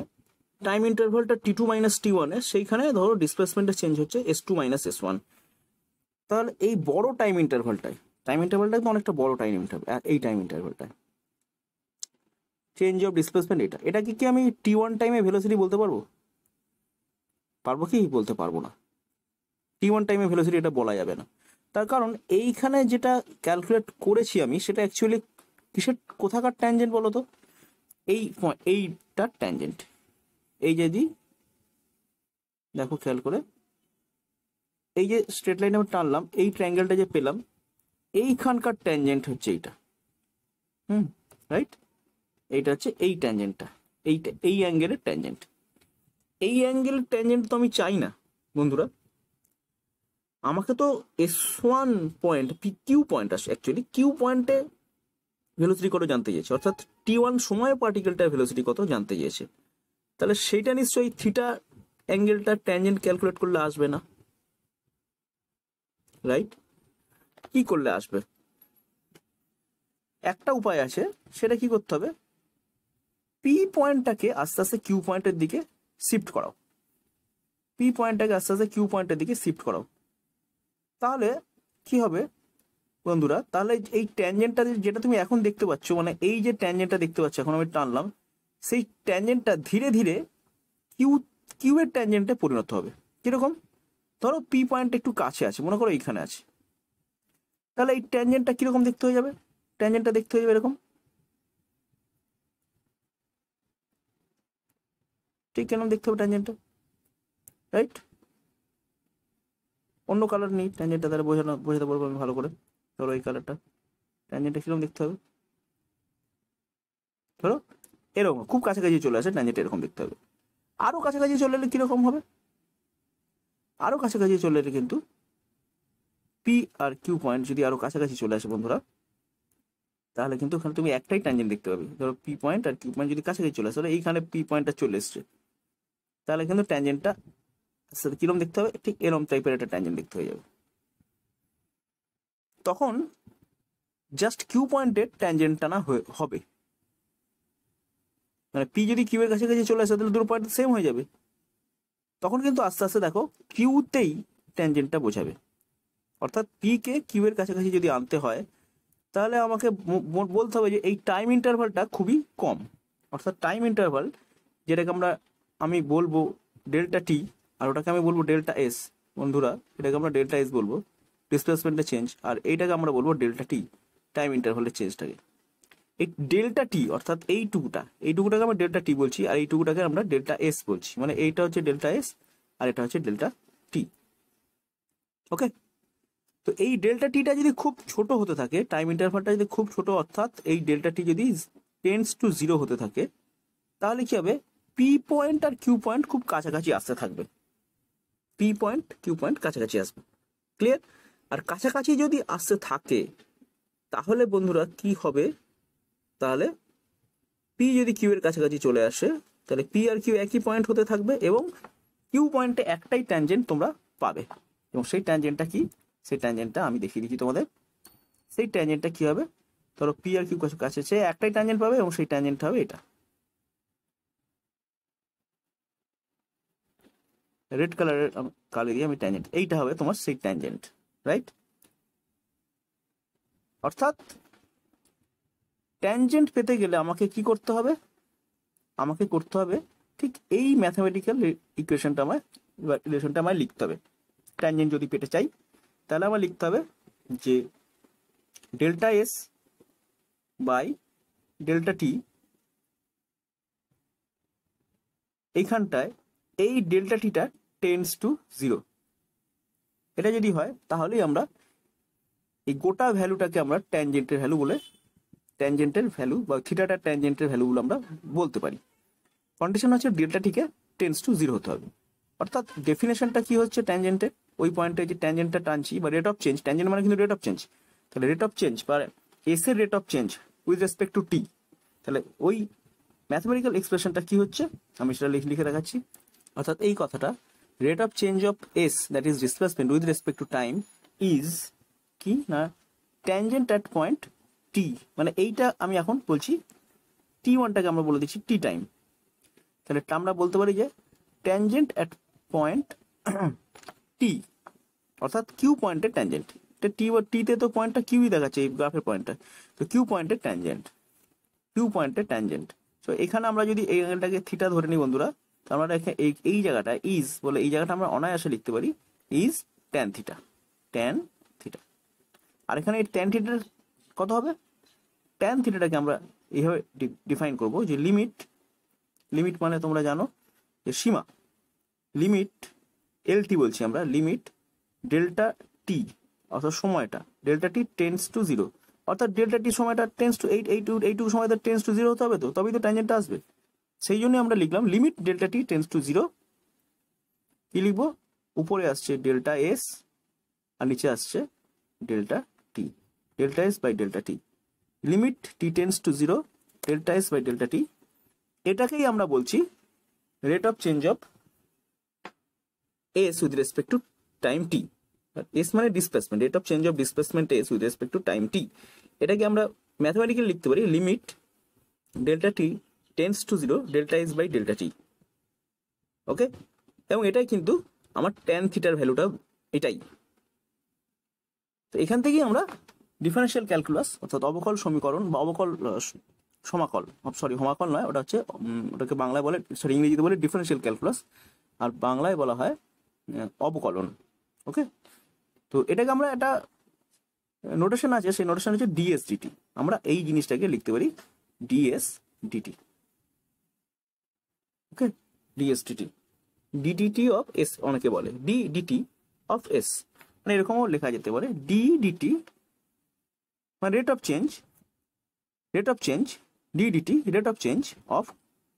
[SPEAKER 1] টাইম ইন্টারভালটা t2 মাইনাস t1 এ, সেইখানে ধরো ডিসপ্লেসমেন্টের চেঞ্জ হচ্ছে s2 মাইনাস s1। তাহলে এই বড় টাইম ইন্টারভালটাই তো অনেকটা বড় টাইম ইন্টারভাল, এই টাইম ইন্টারভালটায় চেঞ্জ অফ ডিসপ্লেসমেন্ট এটাকে কি আমি t1 টাইমে ভেলোসিটি বলতে পারবো? কি বলতে পারবো না। t1 টাইমে ভেলোসিটি এটা বলা যাবে না, তার কারণ এইখানে যেটা ক্যালকুলেট করেছি আমি, সেটা অ্যাকচুয়ালি কোথাকার ট্যানজেন্ট বলো তো? এইটার ট্যানজেন্ট। এই যদি দেখো খেয়াল করে, এই যে স্ট্রেট লাইন আমি টানলাম, এই ট্রায়াঙ্গেলটা যে পেলাম, এইখানকার ট্যানজেন্ট হচ্ছে এইটা, রাইট? এইটা হচ্ছে এই ট্যানজেন্টটা, এই অ্যাঙ্গেলের ট্যানজেন্ট। এই অ্যাঙ্গেলের ট্যানজেন্ট তো আমি চাই না বন্ধুরা, আমাকে তো s1 পয়েন্ট, কিউ পয়েন্ট আসে, অ্যাকচুয়ালি কিউ পয়েন্টে ভেলোসিটি কত জানতে চেয়েছে, অর্থাৎ t1 সময়ে পার্টিকেলটার ভেলোসিটি কত জানতে চেয়েছে। তাহলে সেইটা নিশ্চয়ই থিটা অ্যাঙ্গেলটা ট্যানজেন্ট ক্যালকুলেট করলে আসবে না, রাইট? কি করলে আসবে? একটা উপায় আছে, সেটা কি করতে হবে, পি পয়েন্টটাকে আস্তে আস্তে কিউ পয়েন্টের দিকে শিফট করাও, তাহলে কি হবে বন্ধুরা? তাহলে এই ট্যানজেন্টটা যেটা তুমি এখন দেখতে পাচ্ছ, মানে এই যে ট্যানজেন্টটা দেখতে পাচ্ছ এখন আমি টানলাম, সেই ট্যানজেন্টটা ধীরে ধীরে কিউ এর ট্যানজেন্টে পরিণত হবে। কিরকম? ধরো পি পয়েন্ট একটু কাছে আছে, মনে করো এইখানে আছে, তাহলে এই ট্যানজেন্টটা কিরকম দেখতে হয়ে যাবে? ট্যানজেন্টটা দেখতে হয়ে যাবে এরকম, ঠিক কেন দেখতে হবে ট্যানজেন্টটা, রাইট? অন্য কালার নেই ট্যানজেন্টটা, তাহলে বোঝাতে পারবো আমি ভালো করে। ধরো এই কালারটা, ট্যানজেন্টটা কিরকম দেখতে হবে? ধরো এরকম খুব কাছাকাছি চলে আসে, ট্যানজেন্ট এরকম দেখতে হবে। আরো কাছাকাছি চলে এলে কিরকম হবে? আরো কাছাকাছি চলে এলে কিন্তু পি আর কিউ পয়েন্ট যদি আরো কাছাকাছি চলে আসে বন্ধুরা, তাহলে কিন্তু ওখানে তুমি একটাই ট্যানজেন্ট দেখতে পাবে। ধরো পি পয়েন্ট আর কিউ পয়েন্ট যদি কাছাকাছি চলে আসে, তাহলে এইখানে পি পয়েন্টটা চলে এসছে, তাহলে কিন্তু ট্যানজেন্টটা কিরকম দেখতে হবে, ঠিক এরকম টাইপের একটা ট্যানজেন্ট দেখতে হয়ে যাবে। তখন জাস্ট কিউ পয়েন্টের ট্যানজেন্ট টানা হবে, মানে পি যদি কিউ এর কাছাকাছি চলে আসে তাহলে দুটো পয়েন্ট সেম হয়ে যাবে। তখন কিন্তু আস্তে আস্তে দেখো কিউতেই ট্যানজেন্টটা বোঝাবে, অর্থাৎ পি কে কিউ এর কাছাকাছি যদি আনতে হয় তাহলে আমাকে বলতে হবে যে এই টাইম ইন্টারভালটা খুবই কম, অর্থাৎ টাইম ইন্টারভাল যেটাকে আমি বলবো ডেল্টা টি, আর ওটাকে আমি বলবো ডেল্টা এস। বন্ধুরা এটাকে আমরা ডেল্টা এস বলবো, ডিসপ্লেসমেন্টের চেঞ্জ, আর এইটাকে আমরা বলবো ডেল্টা টি, টাইম ইন্টারভালের চেঞ্জটাকে। এই ডেল্টা টি অর্থাৎ এইটুকুটাকে আমরা ডেল্টা টি বলছি, আর এইটুকুটাকে আমরা ডেল্টা এস বলছি, মানে এইটা হচ্ছে ডেল্টা এস আর এটা হচ্ছে ডেল্টা টি। ওকে, তো এই ডেল্টা টিটা যদি খুব ছোট হতে থাকে, টাইম ইন্টারভালটা যদি খুব ছোট, অর্থাৎ এই ডেল্টা টি যদি টেন্স টু জিরো হতে থাকে, তাহলে কি হবে, পি পয়েন্ট আর কিউ পয়েন্ট খুব কাছাকাছি আসতে থাকবে, পি পয়েন্ট কিউ পয়েন্ট কাছাকাছি আসবে। ক্লিয়ার? আর কাছাকাছি যদি আসতে থাকে তাহলে বন্ধুরা কি হবে, তাহলে পি যদি কিউ এর কাছাকাছি চলে আসে তাহলে পি আর কিউ একই পয়েন্ট হতে থাকবে এবং কিউ পয়েন্টে একটাই ট্যানজেন্ট তোমরা পাবে। এবং সেই ট্যানজেন্টটা কি, সেই ট্যানজেন্টটা আমি দেখিয়ে দিচ্ছি তোমাদের। সেই ট্যানজেন্টটা কি হবে, ধরো পি আর কিউ কাছে সে একটাই ট্যানজেন্ট পাবে এবং সেই ট্যানজেন্টটা হবে এটা, রেড কালারের কালি দিয়ে আমি ট্যানজেন্ট, এইটা হবে তোমার সেই ট্যানজেন্ট, রাইট? অর্থাৎ ট্যানজেন্ট পেতে গেলে আমাকে কি করতে হবে, আমাকে করতে হবে ঠিক এই ম্যাথমেটিক্যাল ইকুয়েশনটা আমায় লিখতে হবে। ট্যানজেন্ট যদি পেতে চাই তাহলে আমার লিখতে হবে যে ডেল্টা এস বাই ডেল্টা টি, এইখানটায় এই ডেল্টা টিটা টেন্স টু জিরো, এটা যদি হয় তাহলেই আমরা এই গোটা ভ্যালুটাকে আমরা ট্যানজেন্টের ভ্যালু বলে, ট্যানজেন্টের ভ্যালু বা থিটাটার ট্যানজেন্টের ভ্যালুগুলো আমরা বলতে পারি। কন্ডিশন হচ্ছে ডেল্টা টিকে টেন্স টু জিরো হতে হবে। অর্থাৎ ডেফিনেশনটা কি হচ্ছে ট্যানজেন্টের, ওই পয়েন্টে যে ট্যানজেন্টটা টানছি বা রেট অফ চেঞ্জ, ট্যানজেন্ট মানে কিন্তু রেট অফ চেঞ্জ, তাহলে রেট অফ চেঞ্জ বা এস এর rate of change with respect to T, তাহলে ওই ম্যাথমেটিক্যাল এক্সপ্রেশনটা কি হচ্ছে আমি সেটা লিখে দেখাচ্ছি। অর্থাৎ এই কথাটা, rate of change of S that is displacement with respect to time is কি না ট্যানজেন্ট অ্যাট পয়েন্ট টি, মানে এইটা আমি এখন বলছি টি ওয়ানটাকে আমরা বলে দিচ্ছি টি টাইম, তাহলে আমরা বলতে পারি যে ট্যানজেন্ট অ্যাট পয়েন্ট টি, অর্থাৎ কিউ পয়েন্টের ট্যানজেন্ট, টিতে তো পয়েন্টটা কিউই দেখাচ্ছে এই গ্রাফের পয়েন্টটা, তো কিউ পয়েন্টের ট্যানজেন্ট, কিউ পয়েন্টের ট্যানজেন্ট। তো এখানে আমরা যদি এই অ্যাঙ্গেলটাকে থিটা ধরে নিই বন্ধুরা, তো আমরা এই জায়গাটা ইজ বলে এই জায়গাটা আমরা অনায়াসে লিখতে পারি is tan theta, tan theta. আর এখানে এই ট্যান থিটার কত হবে, ট্যান থিটাটাকে আমরা এইভাবে ডিফাইন করব যে লিমিট, লিমিট মানে তোমরা জানো যে সীমা, লিমিট এলটি বলছি আমরা, লিমিট ডেল্টা টি অর্থাৎ সময়টা delta T tends to zero, অর্থাৎ ডেল্টা টি সময়টা টেন্স টু এইটুকু সময়টা টেন্স টু জিরো হতে হবে, তো তবেই তো ট্যানজেন্টটা আসবে। সেই জন্য আমরা লিখলাম limit delta T tends to zero, কি লিখবো, উপরে আসছে ডেল্টা এস আর নিচে আসছে delta T, delta S by delta T, limit T tends to zero delta S by delta T, এটাকেই আমরা বলছি rate of change of S with respect to time T. S মানে displacement, rate of change of displacement S with respect to time T, এটাকে আমরা mathematically লিখতে পারি limit delta T tends to zero delta S by delta T. Okay, এবং এটাই কিন্তু আমার tan থিটার ভ্যালুটা এটাই। তো এখান থেকেই আমরা ডিফারেন্সিয়াল ক্যালকুলাস অর্থাৎ অবকল সমীকরণ বা অবকল সমাকল, সমাকল নয়, ওটা হচ্ছে ওটাকে বাংলায় বলে, ইংরেজিতে বলে ডিফারেন্সিয়াল ক্যালকুলাস, আর বাংলায় বলা হয় অবকলন। ওকে, তো এটাকে আমরা একটা নোটেশন আছে, সেই নোটেশন হচ্ছে ডিএস ডিটি, আমরা এই জিনিসটাকে লিখতে পারি DS DT. Okay, DS DT, DDT of S অনেকে বলে, ডি ডিটি অফ এস, মানে এরকমও লেখা যেতে পারে ডি ডিটি মানে rate of change, rate of change DDT, rate of change of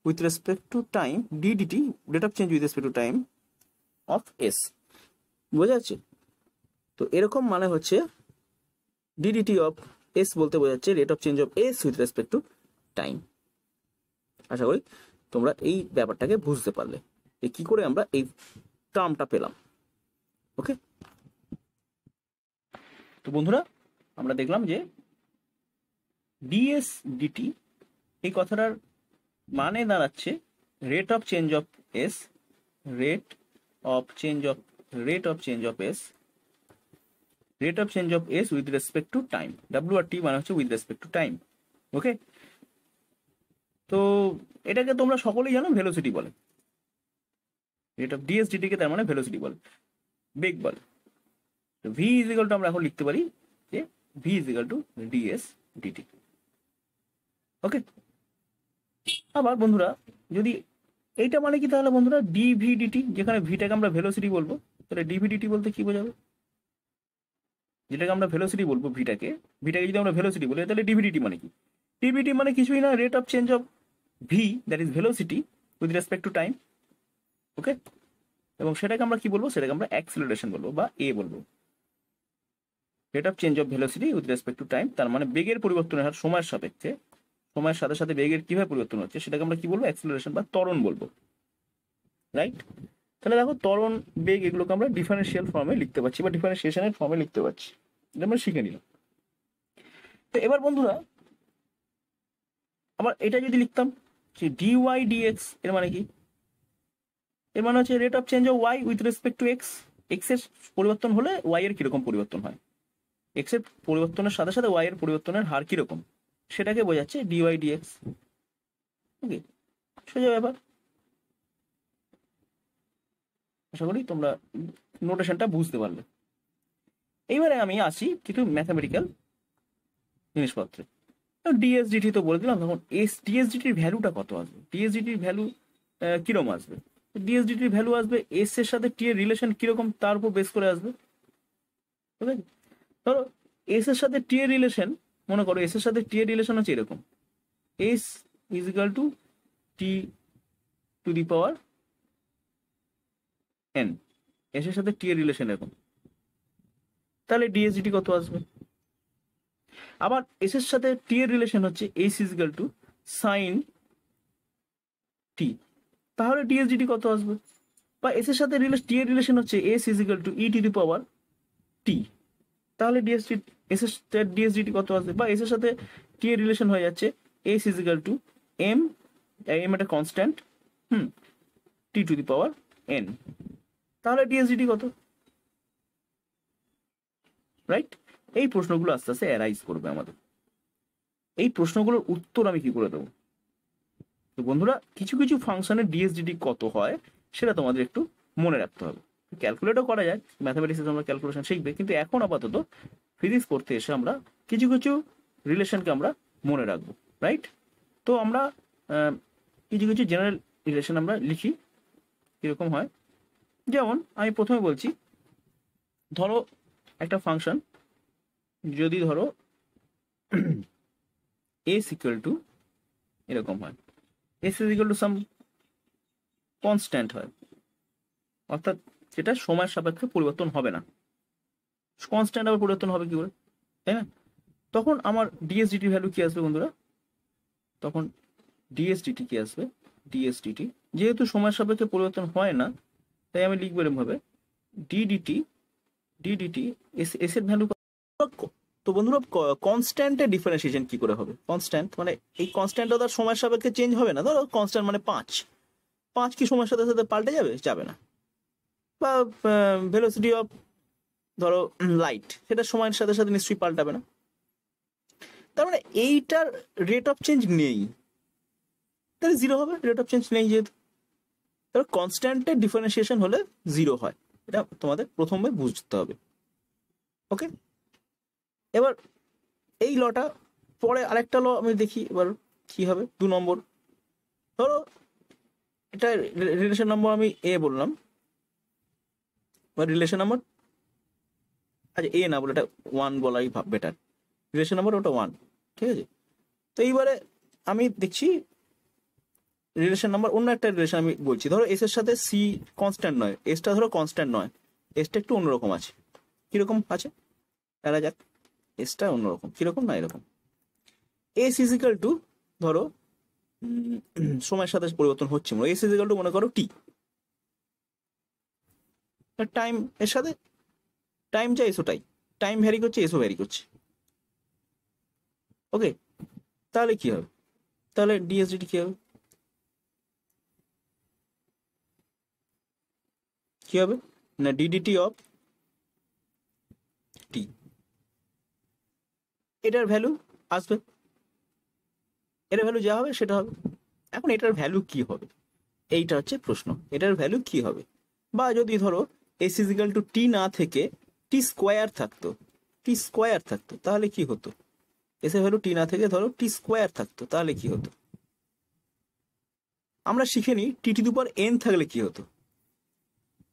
[SPEAKER 1] with respect to time, DDT rate of change with respect to time of S, বোঝা যাচ্ছে? তো এরকম মানে হচ্ছে ডিডিটি অফ এস বলতে বোঝাচ্ছে rate of change of S with respect to time. আশা করি তোমরা এই ব্যাপারটাকে বুঝতে পারলে যে কি করে আমরা এই টার্মটা পেলাম। ওকে, তো বন্ধুরা আমরা দেখলাম যে ডিএস ডিটি এই কথাটার মানে দাঁড়াচ্ছে rate of change of S, rate of change of S, rate of change of S with respect to time. W R T মানে হচ্ছে with respect to time. Okay, তো এটাকে তোমরা সকলেই জানো ভেলোসিটি বলে, রেট অফ ডিএসডিটি কে তার মানে ভেলোসিটি বলে, বেগ বলে। তো ভি ইজ ইকুয়াল টু আমরা এখন লিখতে পারি যে V is equal to D S DT. Okay, আবার বন্ধুরা যদি এইটা মানে কি তাহলে বন্ধুরা ডিভিডিটি, যেখানে ভিটাকে আমরা ভেলোসিটি বলবো, তাহলে ডিভিডিটি বলতে কি বোঝাবে? যেটাকে আমরা ভেলোসিটি বলবো ভিটাকে যদি আমরা ভেলোসিটি বলি তাহলে ডিভিডিটি মানে কি? ডিভিডিটি মানে কিছুই না, rate of change of v that is velocity with respect to time. Okay, এবং সেটাকে আমরা কি বলবো? সেটাকে আমরা অ্যাক্সিলারেশন বলবো বা এ বলবো। Rate of change of velocity with respect to time, তার মানে বেগের পরিবর্তনের হার সময়ের সাপেক্ষে, সময়ের সাথে সাথে বেগের কিভাবে পরিবর্তন হচ্ছে সেটাকে আমরা কি বলবো? অ্যাক্সিলারেশন বা ত্বরণ বলবো। রাইট, তাহলে দেখো ত্বরণ, বেগ এগুলোকে আমরা ডিফারেন্সিয়াল ফর্মে লিখতে পারছি বা ডিফারেন্সিয়েশনের ফর্মে লিখতে পারছি। এটা আমরা শিখে নিলাম। তো এবার বন্ধুরা আবার এটা যদি লিখতাম যে ডিওয়াই ডিএক্স, এর মানে কি? এর মানে হচ্ছে rate of change of y with respect to x. X এর পরিবর্তন হলে ওয়াই এর কিরকম পরিবর্তন হয়, এক্স এর পরিবর্তনের সাথে সাথে ওয়াই এর পরিবর্তনের হার কিরকম, সেটাকে বোঝাচ্ছে ডিওয়াই ডিএক্স। ওকে, সোজা ব্যাপার। আশা করি তোমরা নোটেশনটা বুঝতে পারলে। এইবারে আমি আসি কিছু ম্যাথামেটিক্যাল জিনিসপত্রে। ডিএসডিটি তো বলে দিলাম, তখন ডিএসডিটির ভ্যালুটা কত আসবে? ডিএসডিটির ভ্যালু কিরকম আসবে? ডিএসডিটির ভ্যালু আসবে এস এর সাথে টি এর রিলেশন কিরকম তার উপর বেস করে আসবে। ঠিক আছে, ধরো এস এর সাথে টি এর রিলেশন, মনে করো এস এর সাথে টি এর রিলেশন হচ্ছে এরকম, S is equal to T to the power N, S এর সাথে টি এর রিলেশন এরকম, তাহলে ডিএসডিটি কত আসবে? আবার এস এর সাথে টি এর রিলেশন হচ্ছে s is equal to sine t, তাহলে ডিএসডিটি কত আসবে? বা এস এর সাথে টি এর রিলেশন হচ্ছে s is equal to e to the power t, তাহলে ডিএসডিটি কত আসবে? বা এস এর সাথে টি এর রিলেশন হয়ে যাচ্ছে s is equal to m, m একটা constant, t to the power N, তাহলে ডিএসডিটি কত? রাইট, এই প্রশ্নগুলো আস্তে আস্তে অ্যারাইজ করবে আমাদের। এই প্রশ্নগুলোর উত্তর আমি কি করে দেবো? তো বন্ধুরা কিছু কিছু ফাংশনের ডিএসডিটি কত হয় সেটা তোমাদের একটু মনে রাখতে হবে। ক্যালকুলেটও করা যায়, ম্যাথামেটিক্সে তোমরা ক্যালকুলেশন শিখবে, কিন্তু এখন আপাতত ফিজিক্স পড়তে এসে আমরা কিছু কিছু রিলেশনকে আমরা মনে রাখবো। রাইট, তো আমরা কিছু কিছু জেনারেল রিলেশন আমরা লিখি, কিরকম হয়। যেমন আমি প্রথমে বলছি, ধরো একটা ফাংশন যদি ধরো এস ইকুয়াল টু এরকম হয়, S is equal to some constant হয়, অর্থাৎ যেটা সময়ের সাপেক্ষে পরিবর্তন হবে না। কনস্ট্যান্ট আবার পরিবর্তন হবে কি করে, তাই না? তখন আমার ডিএসডিটি ভ্যালু কি আসবে বন্ধুরা? তখন ডিএসডিটি কি আসবে? ডিএসডিটি যেহেতু সময়ের সাপেক্ষে পরিবর্তন হয় না, তাই আমি লিখবো এরকম ভাবে ডিডিটি এস এর ভ্যালু। তো বন্ধুরা কনস্ট্যান্টের ডিফারেন্সিয়েশন কি করে হবে? কনস্ট্যান্ট মানে এই কনস্ট্যান্টটা তার সময়ের সাপেক্ষে চেঞ্জ হবে না। ধরো কনস্ট্যান্ট মানে 5 কি সময়ের সাথে সাথে পাল্টে যাবে? যাবে না। বা ভেলোসিটি অফ ধরো লাইট, সেটা সময়ের সাথে সাথে নিশ্চয়ই পাল্টাবে না। তার মানে এইটার রেট অফ চেঞ্জ নেই, তাহলে জিরো হবে। রেট অফ চেঞ্জ নেই যেহেতু, তাহলে কনস্ট্যান্টের ডিফারেন্সিয়েশন হলে জিরো হয়, এটা তোমাদের প্রথমে বুঝতে হবে। ওকে, এবার এই লটা পরে আরেকটা ল আমি দেখি এবার কি হবে। 2 নম্বর, ধরো এটা রিলেশন নম্বর আমি এ বললাম, বা রিলেশন নম্বর, আচ্ছা এ না বলে এটা 1 বলাই বেটার, রিলেশন নম্বর ওটা 1, ঠিক আছে। তো এইবারে আমি দেখছি রিলেশন নাম্বার অন্য একটা রিলেশন আমি বলছি। ধরো এস এর সাথে সি কনস্ট্যান্ট নয়, এসটা ধরো কনস্ট্যান্ট নয়, এসটা একটু অন্যরকম আছে। কিরকম আছে দেখা যাক। এসটা অন্যরকম, কিরকম না এরকম, এস ইজিক্যাল টু ধরো সময়ের সাথে পরিবর্তন হচ্ছে, এস ইজিক্যাল টু মনে করো টি, টাইম এর সাথে টাইম যা এসোটাই, টাইম ভ্যারি করছে এসও ভ্যারি করছে। ওকে, তাহলে কি হবে, তাহলে ডিএসডিটি কি হবে, কি হবে না ডিডিটি অফ টি, এটার ভ্যালু আসবে, এটার ভ্যালু যা হবে সেটা হবে। এখন এটার ভ্যালু কি হবে, এইটা হচ্ছে প্রশ্ন, এটার ভ্যালু কি হবে। বা যদি ধরো এস ইজিক্যাল টু টি না থেকে টি স্কোয়ার থাকতো, টি স্কোয়ার থাকতো তাহলে কি হতো, এস এর ভ্যালু টি না থেকে ধরো টি স্কোয়ার থাকতো তাহলে কি হতো। আমরা শিখে নিই টি টু দি পাওয়ার এন থাকলে কি হতো,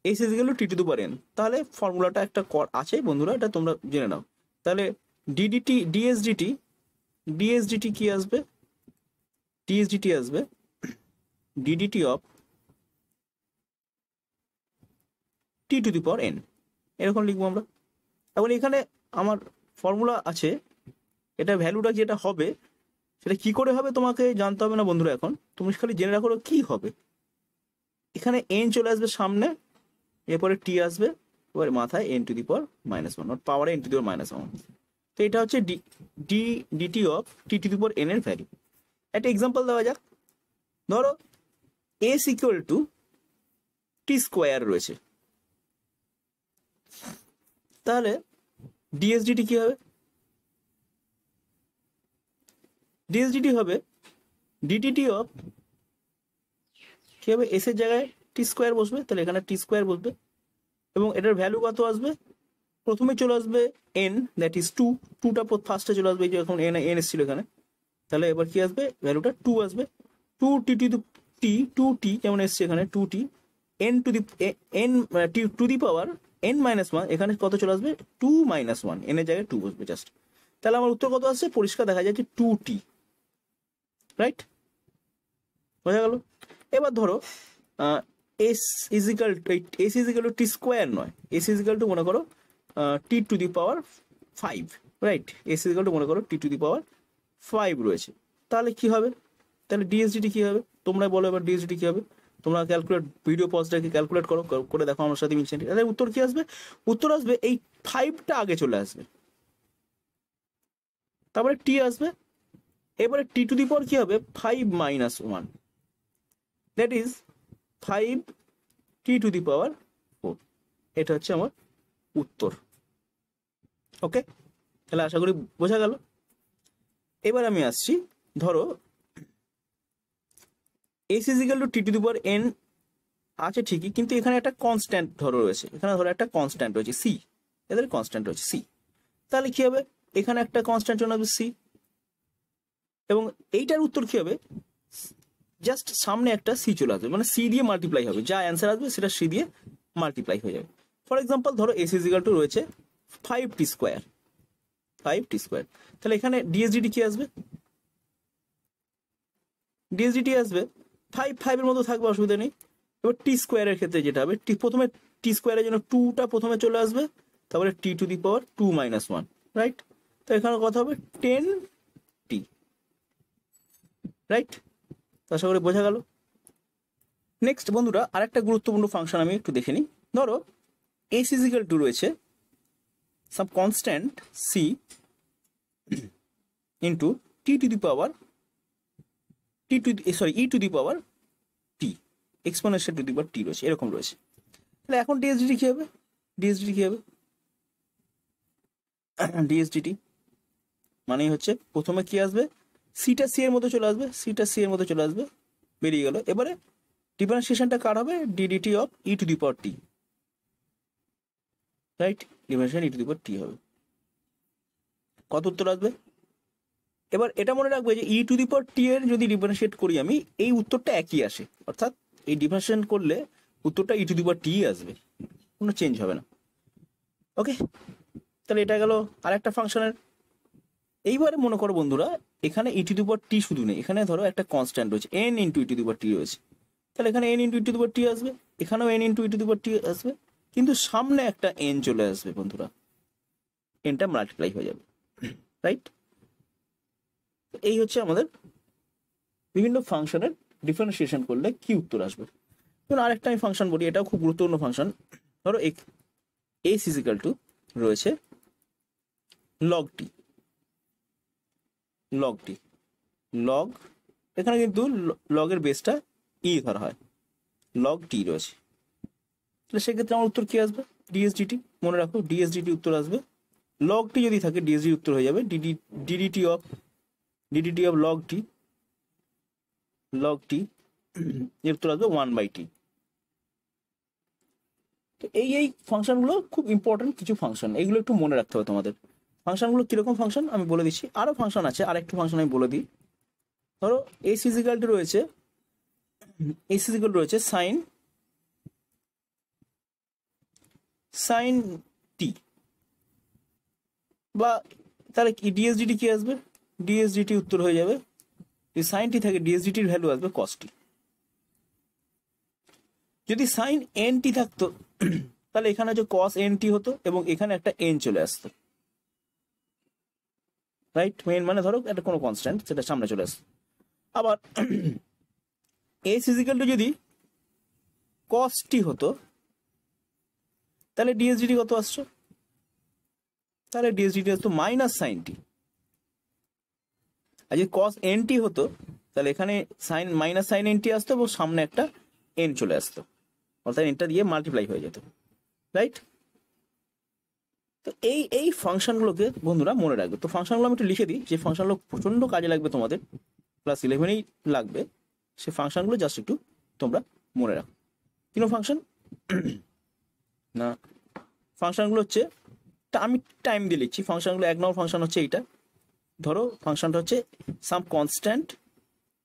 [SPEAKER 1] S is equal to T to the power N, তাহলে ফর্মুলাটা একটা আছে বন্ধুরা, এটা তোমরা জেনে নাও। তাহলে ডিডিটি ডিএসডিটি, ডিএসডিটি কি আসবে, ডিএসডিটি আসবে DDT of t to the power N, এরকম লিখবো আমরা। এখন এখানে আমার ফর্মুলা আছে, এটা ভ্যালুটা যেটা হবে সেটা কি করে হবে তোমাকে জানতে হবে না বন্ধুরা, এখন তুমি খালি জেনে রাখো কি হবে। এখানে এন চলে আসবে সামনে, এরপরে টি আসবে, এবারে মাথায় n to the power minus one, পাওয়ারে n to the power minus one. তো এটা হচ্ছে d t of t to the power n এর ভ্যালু। একটা এক্সাম্পল দেওয়া যাক, ধরো s equal to t square রয়েছে, তাহলে ডিএসডিটি কি হবে, ডিএসডিটি হবে ডিডিটি অফ কি হবে, এস এর জায়গায় টি স্কোয়ার বসবে, তাহলে এখানে টি স্কোয়ার বসবে, এবং এটার ভ্যালু কত আসবে, প্রথমে চলে আসবে এন, দ্যাট ইজ টু, টুটা ফার্স্টে চলে আসবে, এই যে এখন এন এন এসেছিল এখানে, তাহলে এবার কি আসবে ভ্যালুটা টু আসবে, two T two T, two T যেমন এসছে এখানে two T, N to the N to the power N minus one, এখানে কত চলে আসবে টু মাইনাস ওয়ান, এন এর জায়গায় টু বসবে জাস্ট, তাহলে আমার উত্তর কত আসছে পরিষ্কার দেখা যাচ্ছে টু টি, রাইট, বোঝা গেল। এবার ধরো S is equal s is equal to t square নয়, এস ইজিক্যাল টু মনে করো t to the power five, right, s is equal to মনে করো t to the power five রয়েছে, তাহলে কি হবে, তাহলে ডিএসডিটি কি হবে, তোমরা বলো এবার ডিএসডিটি কি হবে, তোমরা ক্যালকুলেট, ভিডিও পজটাকে ক্যালকুলেট করো, করে দেখো আমার সাথে মিলছে, তাহলে উত্তর কি আসবে, উত্তর আসবে এই ফাইভটা আগে চলে আসবে, তারপরে টি আসবে, এবারে টি টু দি পাওয়ার কি হবে five minus one, that is five T to the power four, এটা হচ্ছে আমার উত্তর। ওকে, তাহলে আশা করি বোঝা গেল। এবার আমি আসছি, ধরো S is equal to T to the power N আছে ঠিকই, কিন্তু এখানে একটা কনস্ট্যান্ট ধরো রয়েছে, এখানে ধরো একটা কনস্ট্যান্ট রয়েছে সি, এদের কনস্ট্যান্ট রয়েছে সি, তাহলে কি হবে এখানে একটা কনস্ট্যান্ট চলে আসবে সি, এবং এইটার উত্তর কি হবে, জাস্ট সামনে একটা সি চলে আসবে, মানে সি দিয়ে মাল্টিপ্লাই হবে, যা অ্যান্সার আসবে সেটা সি দিয়ে মাল্টিপ্লাই হয়ে যাবে। ফর এক্সাম্পল ধরো এস ইজিক্যাল টু রয়েছে ফাইভ টি স্কোয়ার, ফাইভ টি স্কোয়ার, তাহলে এখানে ডিএসডিটি কি আসবে, ডিএসডিটি আসবে ফাইভ, ফাইভের মতো থাকবে, অসুবিধা নেই। এবার টি স্কোয়ারের ক্ষেত্রে যেটা হবে, প্রথমে টি স্কোয়ারের জন্য টুটা প্রথমে চলে আসবে, তারপরে t to the power two minus one, right, তো এখানে কথা হবে টেন টি, রাইট, তো আশা করি বোঝা গেল। নেক্সট বন্ধুরা আরেকটা গুরুত্বপূর্ণ ফাংশন আমি একটু দেখে নিই, ধরো এস ইজিক্যাল টু রয়েছে some constant c into t to the power t to sorry e to the power t, exponential to the power t রয়েছে, এরকম রয়েছে। তাহলে এখন ডিএসডিটি কি হবে, ডিএসডিটি কি হবে, ডিএসডিটি মানেই হচ্ছে প্রথমে কি আসবে, সিটা সি এর মতো চলে আসবে, সিটা সি এর মতো চলে আসবে, বেরিয়ে গেল। এবারে ডিফারেন্সিয়েশনটা কার হবে, d d t of e to the power t, right, differentiation e to the power t হবে, কত উত্তর আসবে। এবার এটা মনে রাখবে যে ই টু দি পাওয়ার টি এর যদি ডিফারেন্সিয়েট করি আমি, এই উত্তরটা একই আসে, অর্থাৎ এই ডিফারেন্সিয়েশন করলে উত্তরটা ই টু দি পাওয়ার টি আসবে, কোনো চেঞ্জ হবে না। ওকে, তাহলে এটা গেল আরেকটা ফাংশনের। এইবারে মনে করো বন্ধুরা এখানে ই টু দি পাওয়ার টি শুধু নেই, এখানে ধরো একটা কনস্ট্যান্ট রয়েছে n into e to the power t রয়েছে, তাহলে এখানে n into e to the power t আসবে, এখানেও n into e to the power t আসবে, কিন্তু সামনে একটা এন চলে আসবে বন্ধুরা, এনটা মাল্টিপ্লাই হয়ে যাবে। রাইট? এই হচ্ছে আমাদের বিভিন্ন ফাংশনের ডিফারেন্সিয়েশন করলে কি উত্তর আসবে। যেমন আরেকটা আমি ফাংশন বলি, এটাও খুব গুরুত্বপূর্ণ ফাংশন। ধরো এস ইজ ইকাল টু রয়েছে log t, log t, log, এখানে কিন্তু লগের বেসটা ই ধরা হয়, লগ টি রয়েছে। তাহলে সেক্ষেত্রে আমার উত্তর কি আসবে? ডিএসডিটি। মনে রাখো ডিএসডিটি উত্তর আসবে। লগ টি যদি থাকে ডিএসডি উত্তর হয়ে যাবে d d t of log t, log t এর উত্তর আসবে 1/t। তো এই ফাংশনগুলো খুব ইম্পর্টেন্ট কিছু ফাংশন, এইগুলো একটু মনে রাখতে হবে তোমাদের। ফাংশনগুলো কিরকম ফাংশন আমি বলে দিচ্ছি, আরো ফাংশন আছে, আরেকটু ফাংশন আমি বলে দিই। ধরো এস ইজিক্যাল টু রয়েছে, এস ইজিক্যাল রয়েছে সাইন টি, বা তাহলে কি ডিএসডিটি কি আসবে? ডিএসডিটি উত্তর হয়ে যাবে, যদি সাইন টি থাকে ডিএসডিটির ভ্যালু আসবে কস টি। যদি সাইন এন টি থাকতো তাহলে এখানে হচ্ছে কস এন টি হতো এবং এখানে একটা এন চলে আসতো, রাইট? মেন মানে ধরো একটা কোনো কনস্ট্যান্ট সেটা সামনে চলে আসতো। আবার এস ইজিক্যাল টু যদি কস টি হতো তাহলে ডিএসডিটি কত আসছে? তাহলে ডিএসডিটি আসতো মাইনাস সাইন টি। আর যদি কস এন টি হতো তাহলে এখানে sine minus sine N T আসতো এবং সামনে একটা এন চলে আসতো, অর্থাৎ এনটা দিয়ে মাল্টিপ্লাই হয়ে যেত, রাইট? তো এই ফাংশনগুলোকে বন্ধুরা মনে রাখবে। তো ফাংশনগুলো আমি একটু লিখে দিই, যে ফাংশনগুলো প্রচন্ড কাজে লাগবে তোমাদের, ক্লাস 11এই লাগবে, সে ফাংশনগুলো জাস্ট একটু তোমরা মনে রাখো। কোনো ফাংশন না, ফাংশনগুলো হচ্ছে, আমি টাইম দিয়ে লিখছি ফাংশনগুলো। 1 নম্বর ফাংশন হচ্ছে এইটা, ধরো ফাংশনটা হচ্ছে some constant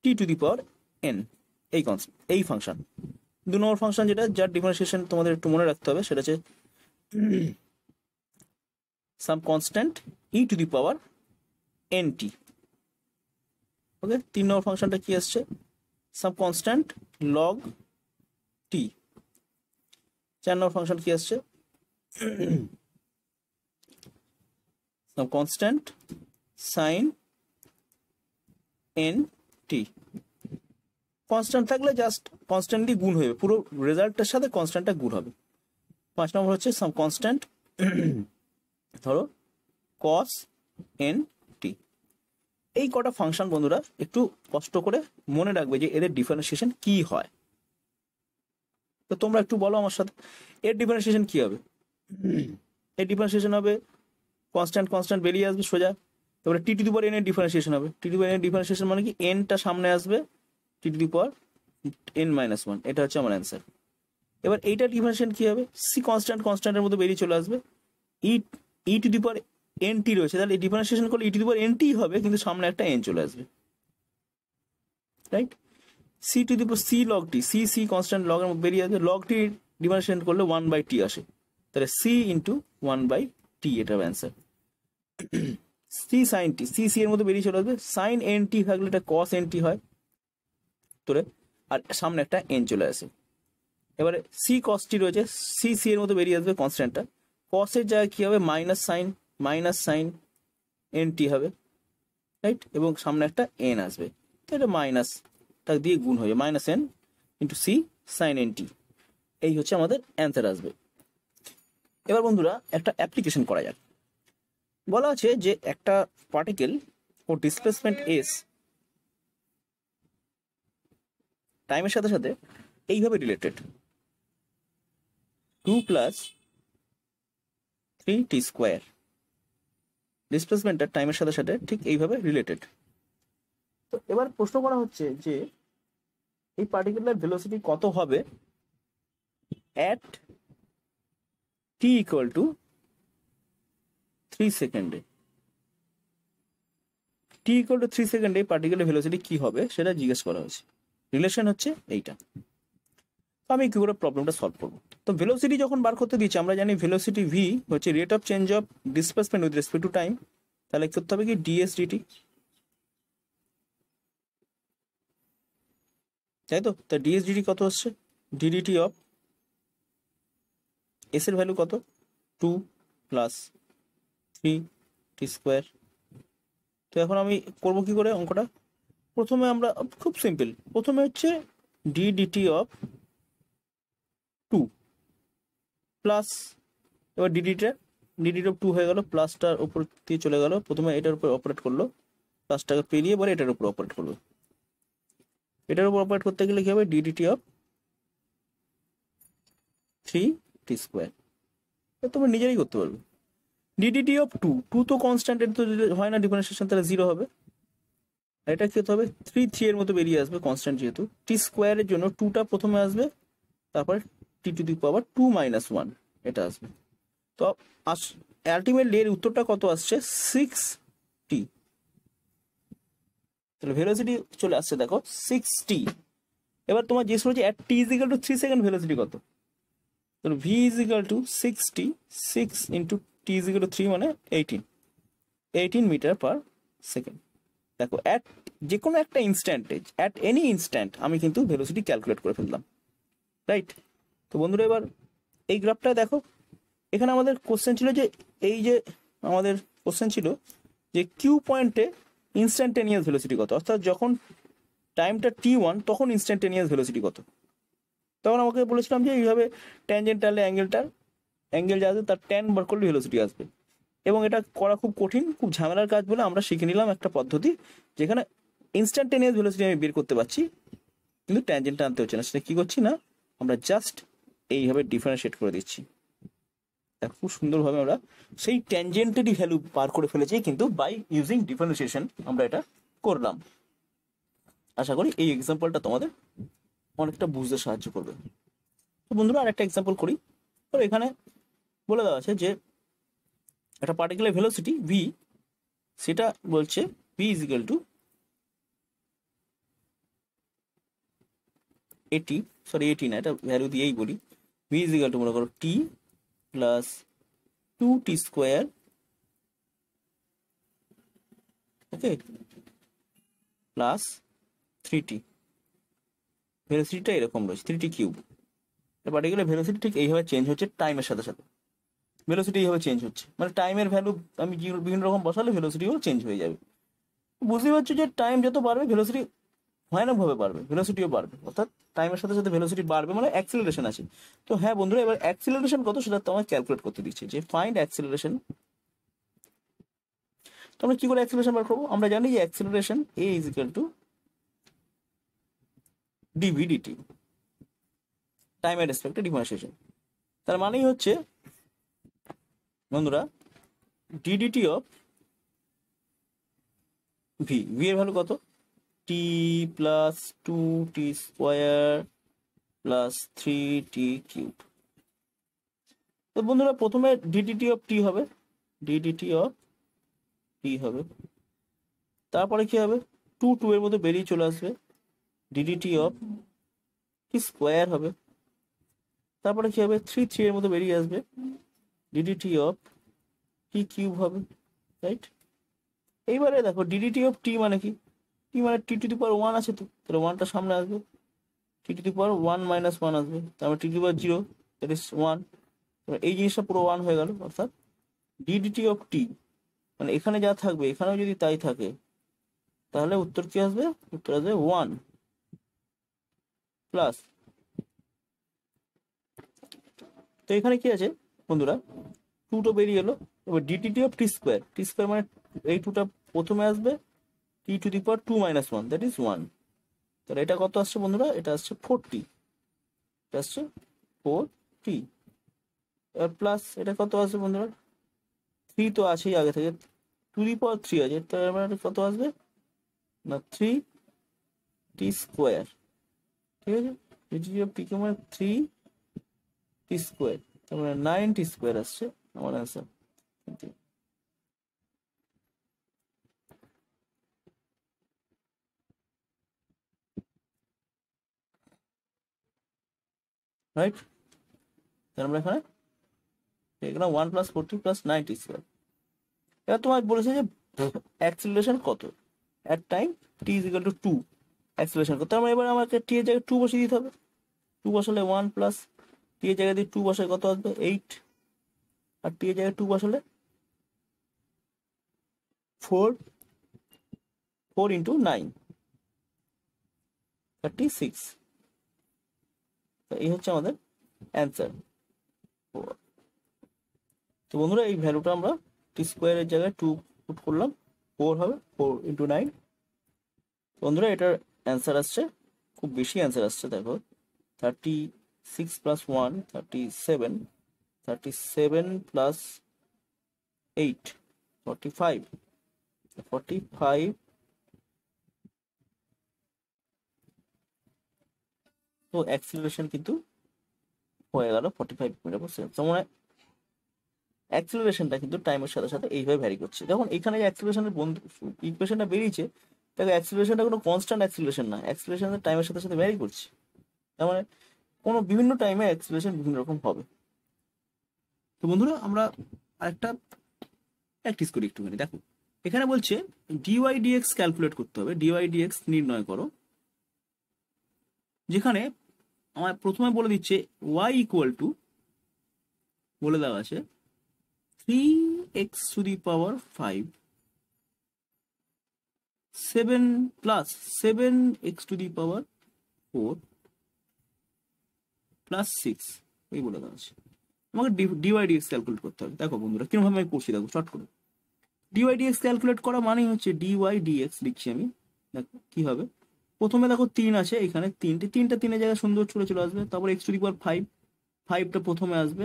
[SPEAKER 1] t to the power n, এই ফাংশন। 2 নম্বর ফাংশন যেটা, যার ডিফারেন্সিয়েশন তোমাদের একটু মনে রাখতে হবে, সেটা হচ্ছে some constant e to the power n t. Okay, 3 নম্বর ফাংশনটা কি আসছে? Some constant log t. 4 নম্বর ফাংশন কি আসছে? Some constant sine N t. Constant থাকলে জাস্ট কনস্ট্যান্টলি গুণ হবে, পুরো রেজাল্টের সাথে কনস্ট্যান্টটা গুণ হবে। 5 নম্বর হচ্ছে সাম কনস্ট্যান্ট ধরো কস এন টি। এই কটা ফাংশন বন্ধুরা একটু কষ্ট করে মনে রাখবে যে এদের ডিফারেন্সিয়েশন কি হয়। তো তোমরা একটু বলো আমার সাথে, এর ডিফারেন্সিয়েশন কি হবে? এর ডিফারেন্সিয়েশন হবে কনস্ট্যান্ট বেরিয়ে আসবে সোজা, তারপরে t to the power n এর ডিফারেন্সিয়েশন হবে। টি টু দি পাওয়ার এন এর ডিফারেন্সিয়েশন মানে কি? এনটা সামনে আসবে, টি টু দি পাওয়ার n-1, এটা হচ্ছে আমার অ্যান্সার। এবার এইটার ডিফারেন্সিয়েশন কি হবে? সি কনস্ট্যান্টের মধ্যে বেরিয়ে চলে আসবে, ই টু দি পাওয়ার এন টি রয়েছে, তাহলে ডিফারেন্সিয়েশন করলে ই টু দি পাওয়ার এন টি হবে, কিন্তু সামনে একটা এন চলে আসবে, right? C to the power c log t, c constant লগের মধ্যে বেরিয়ে আসবে, লগ টি ডিফারেন্সিয়েশন করলে 1/t আসে, তাহলে সি ইন্টু 1/t, এটা অ্যান্সার। সি সাইন টি, সি এর মধ্যে বেরিয়ে চলে আসবে, সাইন এন টি থাকলে এটা কস এন টি হয় তোরে, আর সামনে একটা এন চলে আসে। এবারে সি কস টি রয়েছে, সি এর মধ্যে বেরিয়ে আসবে কনস্ট্যান্টটা, কসের জায়গায় কি হবে? মাইনাস সাইন এন টি হবে, রাইট? এবং সামনে একটা এন আসবে, তো এটা মাইনাসটা দিয়ে গুণ হয়ে minus N into C sine N T. এই হচ্ছে আমাদের অ্যান্সার আসবে। এবার বন্ধুরা একটা অ্যাপ্লিকেশন করা যাক। বলা আছে যে একটা পার্টিকেল ও ডিসপ্লেসমেন্ট এস টাইমের সাথে সাথে এইভাবে রিলেটেড, 2 + 3t²। ডিসপ্লেসমেন্টটা টাইমের সাথে সাথে ঠিক এইভাবে রিলেটেড। তো এবার প্রশ্ন করা হচ্ছে যে এই পার্টিকুলার ভেলোসিটি কত হবে অ্যাট t = 3 সেকেন্ডে। t = 3 সেকেন্ডে পার্টিকুলার ভেলোসিটি কি হবে সেটা জিজ্ঞেস করা হয়েছে। রিলেশন হচ্ছে এইটা। তো আমি কি করে প্রবলেমটা সলভ করবো? তো ভেলোসিটি যখন বার করতে দিচ্ছি, আমরা জানি ভেলোসিটি v হচ্ছে rate of change of displacement with respect to time, তাহলে করতে হবে কি ds dt, তাই তো? তা ds dt কত হচ্ছে? ddt অফ s এর ভ্যালু কত? 2 + 3t² তো এখন আমি করব কি করে অঙ্কটা? প্রথমে আমরা খুব সিম্পল, প্রথমে হচ্ছে ডি ডিটি অফ 2 প্লাস, এবার ডিডি অফ 2 হয়ে গেল, প্লাসটার উপর দিয়ে চলে গেল, প্রথমে এটার উপর অপারেট করলো, প্লাসটাকে পেরিয়ে এবারে এটার উপর অপারেট করলো। এটার উপর অপারেট করতে গেলে কি হবে? D d t of 3t²। তোমরা নিজেরাই করতে পারবে। ডিডিটি অফ 2 তো কনস্ট্যান্ট, এটা তো হয় না ডিফারেন্সিয়েশন, তাহলে 0 হবে। এটা কি হতে হবে? 3 এর মতো বেরিয়ে আসবে কনস্ট্যান্ট যেহেতু। t² জন্য 2টা প্রথমে আসবে, তারপরে t⁻²⁻1 এটা আসবে। তো আলটিমেটলি এর উত্তরটা কত আসছে? 6t। তাহলে ভেলোসিটি চলে আসছে দেখো 6t। এবার তোমার জিজ্ঞেস করছে at t = 3 সেকেন্ড ভেলোসিটি কত? তাহলে v = 6t, 6 × t = 3 মানে 18 মিটার পার সেকেন্ড। দেখো যে কোনো একটা ইনস্ট্যান্টে, অ্যাট এনি ইনস্ট্যান্ট আমি কিন্তু ভেলোসিটি ক্যালকুলেট করে ফেললাম, রাইট? তো বন্ধুরা এবার এই গ্রাফটা দেখো, এখানে আমাদের কোশ্চেন ছিল যে আমাদের কোশ্চেন ছিল যে কিউ পয়েন্টে ইনস্ট্যান্টেনিয়াস ভেলোসিটি কত, অর্থাৎ যখন টাইমটা t1 তখন ইনস্ট্যান্টেনিয়াস ভেলোসিটি কত। তখন আমাকে বলেছিলাম যে এইভাবে ট্যানজেন্টালে অ্যাঙ্গেল যা আসবে তার ট্যান বার করলে ভেলোসিটি আসবে। এবং এটা করা খুব কঠিন, খুব ঝামেলার কাজ বলে আমরা শিখে নিলাম একটা পদ্ধতি যেখানে ইনস্ট্যান্টেনিয়াস ভেলোসিটি আমি বের করতে পারছি, কিন্তু ট্যানজেন্টটা আনতে হচ্ছে না। সেটা কি করছি না, আমরা জাস্ট এইভাবে ডিফারেন্সিয়েট করে দিচ্ছি। খুব সুন্দরভাবে আমরা সেই ট্যানজেন্টেরই ভ্যালু বার করে ফেলেছি, কিন্তু বাই ইউজিং ডিফারেন্সিয়েশন আমরা এটা করলাম। আশা করি এই এক্সাম্পলটা তোমাদের অনেকটা বুঝতে সাহায্য করবে। তো বন্ধুরা আর একটা এক্সাম্পল করি। তো এখানে বলে দেওয়া আছে যে একটা পার্টিকুলার ভেলোসিটি v, সেটা বলছে v = 80 না, এটা ভ্যালু দিয়েই বলি। v = মনে করো t + 2t², ওকে, প্লাস 3t। ভেলোসিটিটা এরকম রয়েছে 3t³। পার্টিকুলার ভেলোসিটি ঠিক এইভাবে চেঞ্জ হচ্ছে টাইমের সাথে সাথে। ভেলোসিটি এইভাবে চেঞ্জ হচ্ছে, মানে টাইমের ভ্যালু আমি বিভিন্ন রকম বসালে ভেলোসিটিও চেঞ্জ হয়ে যাবে। বুঝতেই পারছো যে টাইম যত বাড়বে ভেলোসিটি ভয়ানকভাবে বাড়বে, ভেলোসিটিও বাড়বে, অর্থাৎ টাইমের সাথে সাথে ভেলোসিটি বাড়বে, মানে অ্যাক্সিলারেশন আছে। তো হ্যাঁ বন্ধুরা, এবার অ্যাক্সিলারেশন কত সেটা তোমায় ক্যালকুলেট করতে দিচ্ছে, যে ফাইন্ড অ্যাক্সিলারেশন। তো আমরা কি করে অ্যাক্সিলারেশন বার করবো? আমরা জানি যে অ্যাক্সিলারেশন a = dv/dt, টাইমের রেসপেক্টে ডিফারেন্সিয়েশন। তার মানেই হচ্ছে বন্ধুরা ddt অফ v এর ভ্যালু কত? t + 2t² + 3t³। তো বন্ধুরা প্রথমে ddt অফ t হবে, তারপরে কি হবে? 2 এর মধ্যে বেরিয়ে চলে আসবে, ddt অফ t² হবে। তারপরে কি হবে? 3 এর মধ্যে বেরিয়ে আসবে, ddt অফ t³ হবে, রাইট? এইবারে দেখো ddt অফ t মানে কি? t মানে t⁻1 আছে, তো তাহলে 1টা সামনে আসবে, t⁻1 - 1 আসবে, তারপর t⁻0, দ্যাট ইজ 1। এই জিনিসটা পুরো 1 হয়ে গেল, অর্থাৎ ddt অফ t মানে এখানে যা থাকবে এখানেও যদি তাই থাকে, তাহলে উত্তর কি আসবে? উত্তর আসবে 1 প্লাস। তো এখানে কি আছে বন্ধুরা? 2 তো বেরিয়ে এলো। এবার ddt অফ t² মানে এই 2টা প্রথমে আসবে, t⁻2 - 1, দ্যাট ইজ 1। তাহলে এটা কত আসছে বন্ধুরা? এটা আসছে 4t, এটা আসছে 4t। এবার প্লাস এটা কত আসবে বন্ধুরা? 3 তো আছেই আগে থেকে, 2⁻3 আছে, তার মানে কত আসবে না 3t², ঠিক আছে? ddt অফ t মানে 3t², তার মানে 9t² আসছে আমার অ্যান্সার। রাইট? তার মানে এখানে 1 + 4t + 9t²। এবার তোমার বলেছে যে অ্যাক্সিলারেশন কত অ্যাট টাইম t = 2, অ্যাক্সিলারেশন কত? তার মানে এবার আমাকে t এর জায়গায় 2 বসিয়ে দিতে হবে। 2 বসালে 1 প্লাস t এর জায়গায় দিয়ে 2 বসালে কত আসবে? 8, আর t এর জায়গায় 2 বসালে 4, 4 ইন্টু 9 36। তো এই হচ্ছে আমাদের অ্যান্সার। তো বন্ধুরা এই ভ্যালুটা আমরা টি স্কোয়ারের জায়গায় 2 পুট করলাম, 4 হবে, 4 ইন্টু 9। বন্ধুরা এটার অ্যান্সার আসছে, খুব বেশি অ্যান্সার আসছে, দেখো 36 প্লাস 1 37, 37 প্লাস 8 45, 45 তো অ্যাক্সিলারেশন কিন্তু হয়ে গেল 45 মিটার পার সেকেন্ড। তার মানে অ্যাক্সিলারেশনটা কিন্তু টাইমের সাথে সাথে এইভাবে ভ্যারি করছে। যখন এখানে যে অ্যাক্সিলারেশনের বন্ধু ইকুয়েশনটা বেরিয়েছে, দেখো অ্যাক্সিলারেশনটা কোনো কনস্ট্যান্ট অ্যাক্সিলারেশন না, অ্যাক্সিলারেশনটা টাইমের সাথে সাথে ভ্যারি করছে। তার মানে কোনো বিভিন্ন টাইমে অ্যাক্সিলারেশন বিভিন্ন রকম হবে। তো বন্ধুরা আমরা আরেকটা প্র্যাকটিস করি একটুখানি। দেখো এখানে বলছে ডিওয়াই ডিএক্স ক্যালকুলেট করতে হবে, ডিওয়াই ডিএক্স নির্ণয় করো, যেখানে আমার প্রথমে বলে দিচ্ছে y ইকুয়াল টু, বলে দেওয়া আছে 3x two the power 5, 7 plus 7x two the power 4 plus 6, এই বলে দেওয়া আছে। আমাকে ডিওয়াই ডিএক্স ক্যালকুলেট করতে হবে। দেখো বন্ধুরা কিরকম আমি করছি, দেখো শর্ট করে ডিওয়াই ডিএক্স ক্যালকুলেট করা মানেই হচ্ছে ডিওয়াই ডিএক্স লিখছি আমি। দেখো কি হবে, প্রথমে দেখো 3 আছে, এখানে তিনটা তিনের জায়গায় সুন্দর ছুড়ে চলে আসবে, তারপর এক্স টু দি পাওয়ার 5, 5টা প্রথমে আসবে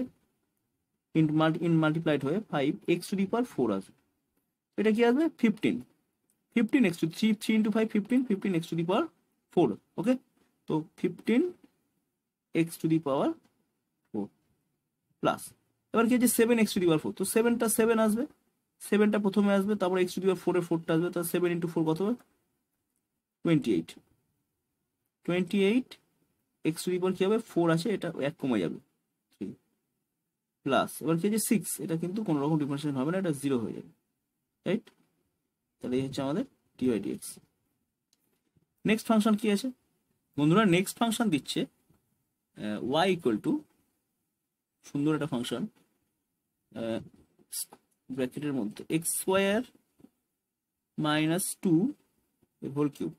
[SPEAKER 1] ইন মাল্টিপ্লাইড হয়ে 5 এক্স টু দি পাওয়ার 4 আসবে, এটা কি আসবে 15, 15 x to 3 into 5 15, 15 x to the power 4। Okay, তো 15 x to the power 4 plus, এবার কি আছে 7 এক্স টু দি পাওয়ার 4, তো 7টা 7 আসবে, 7টা প্রথমে আসবে, তারপর এক্স টু দি পাওয়ার 4 এর 4টা আসবে, তাহলে 7 ইন্টু 4 কত হবে 28, 28 এক্স টু দি পাওয়ার কি হবে 4 আছে, এটা 1 কমে যাবে 3 প্লাস, এবার কি আছে 6, এটা কিন্তু কোনো রকম ডিফারেন্সিয়েশন হবে না, এটা 0 হয়ে যাবে, রাইট? তাহলে এই হচ্ছে আমাদের ডিওয়াই ডিএক্স। নেক্সট ফাংশন কি আছে বন্ধুরা, নেক্সট ফাংশন দিচ্ছে y ইকুয়াল টু, সুন্দর একটা ফাংশন, ব্র্যাকেটের মধ্যে x square minus 2 whole cube,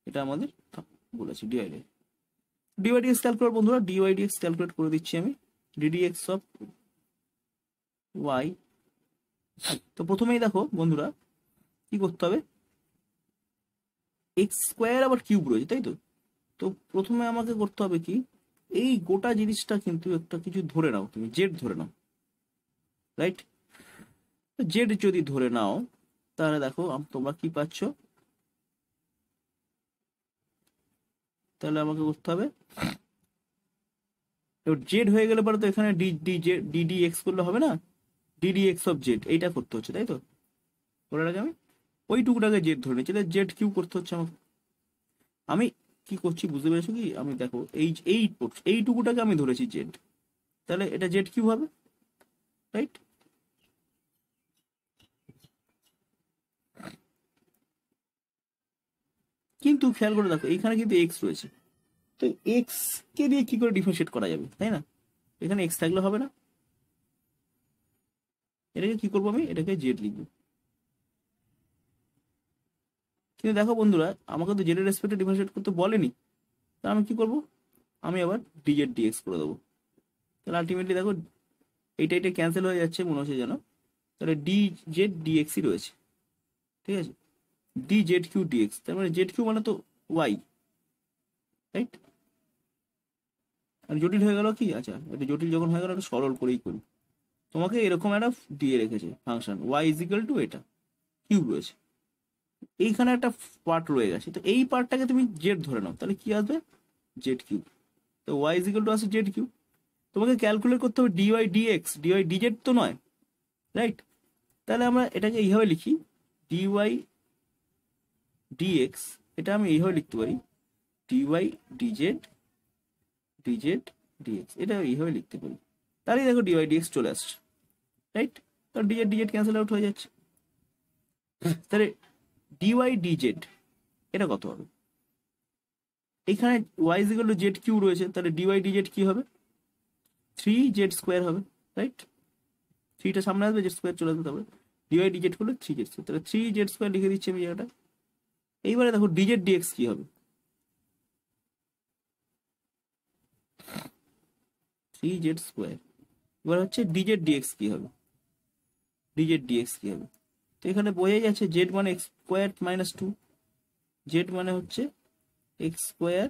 [SPEAKER 1] এটা আমাদের বলেছি ডিওয়াইডিএক্স ক্যালকুলেট। বন্ধুরা ডিওয়াইডিএক্স ক্যালকুলেট করে দিচ্ছি আমি, ডিডিএক্স অফ ওয়াই। তো প্রথমেই দেখো বন্ধুরা কি করতে হবে, এক্স স্কোয়ার আবার কিউব রয়েছে, তাই তো? তো প্রথমে আমাকে করতে হবে কি, এই গোটা জিনিসটা কিন্তু একটা কিছু ধরে নাও, তুমি জেড ধরে নাও, রাইট? জেড যদি ধরে নাও তাহলে দেখো তোমরা কি পাচ্ছ, তাহলে আমাকে করতে হবে জেড হয়ে গেলে পরে তো এখানে ডিডি এক্স করলে হবে না, ডিডি এক্স অফ জেড এইটা করতে হচ্ছে, তাই তো? ওটার আগে আমি ওইটুকুটাকে জেড ধরে নিচ্ছি, তাহলে জেড কিউ করতে হচ্ছে আমাকে। আমি কি করছি বুঝতে পেরেছো কি, আমি দেখো এইটুকুটাকে আমি ধরেছি জেড, তাহলে এটা জেড কিউ হবে, রাইট? কিন্তু খেয়াল করে দেখো এইখানে কিন্তু এক্স রয়েছে, তো এক্স কে দিয়ে কি করে ডিফারেন্সিয়েট করা যাবে, তাই না? এখানে এক্স থাকলে হবে না, এটাকে কি করবো আমি, এটাকে জেড লিখবো। কিন্তু দেখো বন্ধুরা আমাকে তো জেডের রেসপেক্টে ডিফারেন্সিয়েট করতে বলেনি, তা আমি কি করবো, আমি আবার ডিজেড ডিএক্স করে দেবো। তাহলে আলটিমেটলি দেখো এইটা ক্যান্সেল হয়ে যাচ্ছে মনে হচ্ছে যেন, তাহলে ডি জেড ডিএক্সই রয়েছে, ঠিক আছে? ডি জেড কিউ ডিএক্স, তার মানে জেড কিউ মানে তো ওয়াই, রাইট? আর জটিল হয়ে গেল কি, আচ্ছা এটা জটিল যখন হয়ে গেল একটা সরল করেই করি। তোমাকে এরকম একটা দিয়ে রেখেছে function y is equal to, এটা কিউব রয়েছে, এইখানে একটা পার্ট রয়ে গেছে, তো এই পার্টটাকে তুমি জেড ধরে নাও, তাহলে কি আসবে জেড কিউব। তো ওয়াই ইজ ইকুয়াল টু আসছে জেড কিউব। তোমাকে ক্যালকুলেট করতে হবে ডিওয়াই ডিএক্স, ডিওয়াই ডিজেড তো নয়, রাইট? তাহলে আমরা এটাকে এইভাবে লিখি, ডিওয়াই ডিএক্স, এটা আমি এইভাবে লিখতে পারি ডিওয়াই ডিজেড ডিজেড ডিএক্স, এটা এইভাবে লিখতে পারি। তাহলে দেখো ডিওয়াই ডিএক্স চলে আসছে, রাইট? কারণ ডিজেড ডিজেড ক্যান্সেল আউট হয়ে যাচ্ছে, তাহলে ডিওয়াই ডিজেড এটা কত হবে, এখানে y is equal to z q রয়েছে, তাহলে ডিওয়াই ডিজেড কি হবে 3 জেড স্কোয়ার হবে, রাইট? 3টা সামনে আসবে, জেড স্কোয়ার চলে আসবে, তারপরে ডিওয়াই ডিজেড করলে 3z স্কোয়ার, তাহলে 3z স্কোয়ার লিখে দিচ্ছি আমি জায়গাটা। এইবারে দেখো ডিজেড ডিএক্স কি হবে, 3z স্কোয়ার। এবার হচ্ছে ডিজেড ডিএক্স কি হবে, ডিজেড ডিএক্স কি হবে। তো এখানে বোঝাই যাচ্ছে জেড মানে এক্স স্কোয়ার মাইনাস 2, জেড মানে হচ্ছে এক্স স্কোয়ার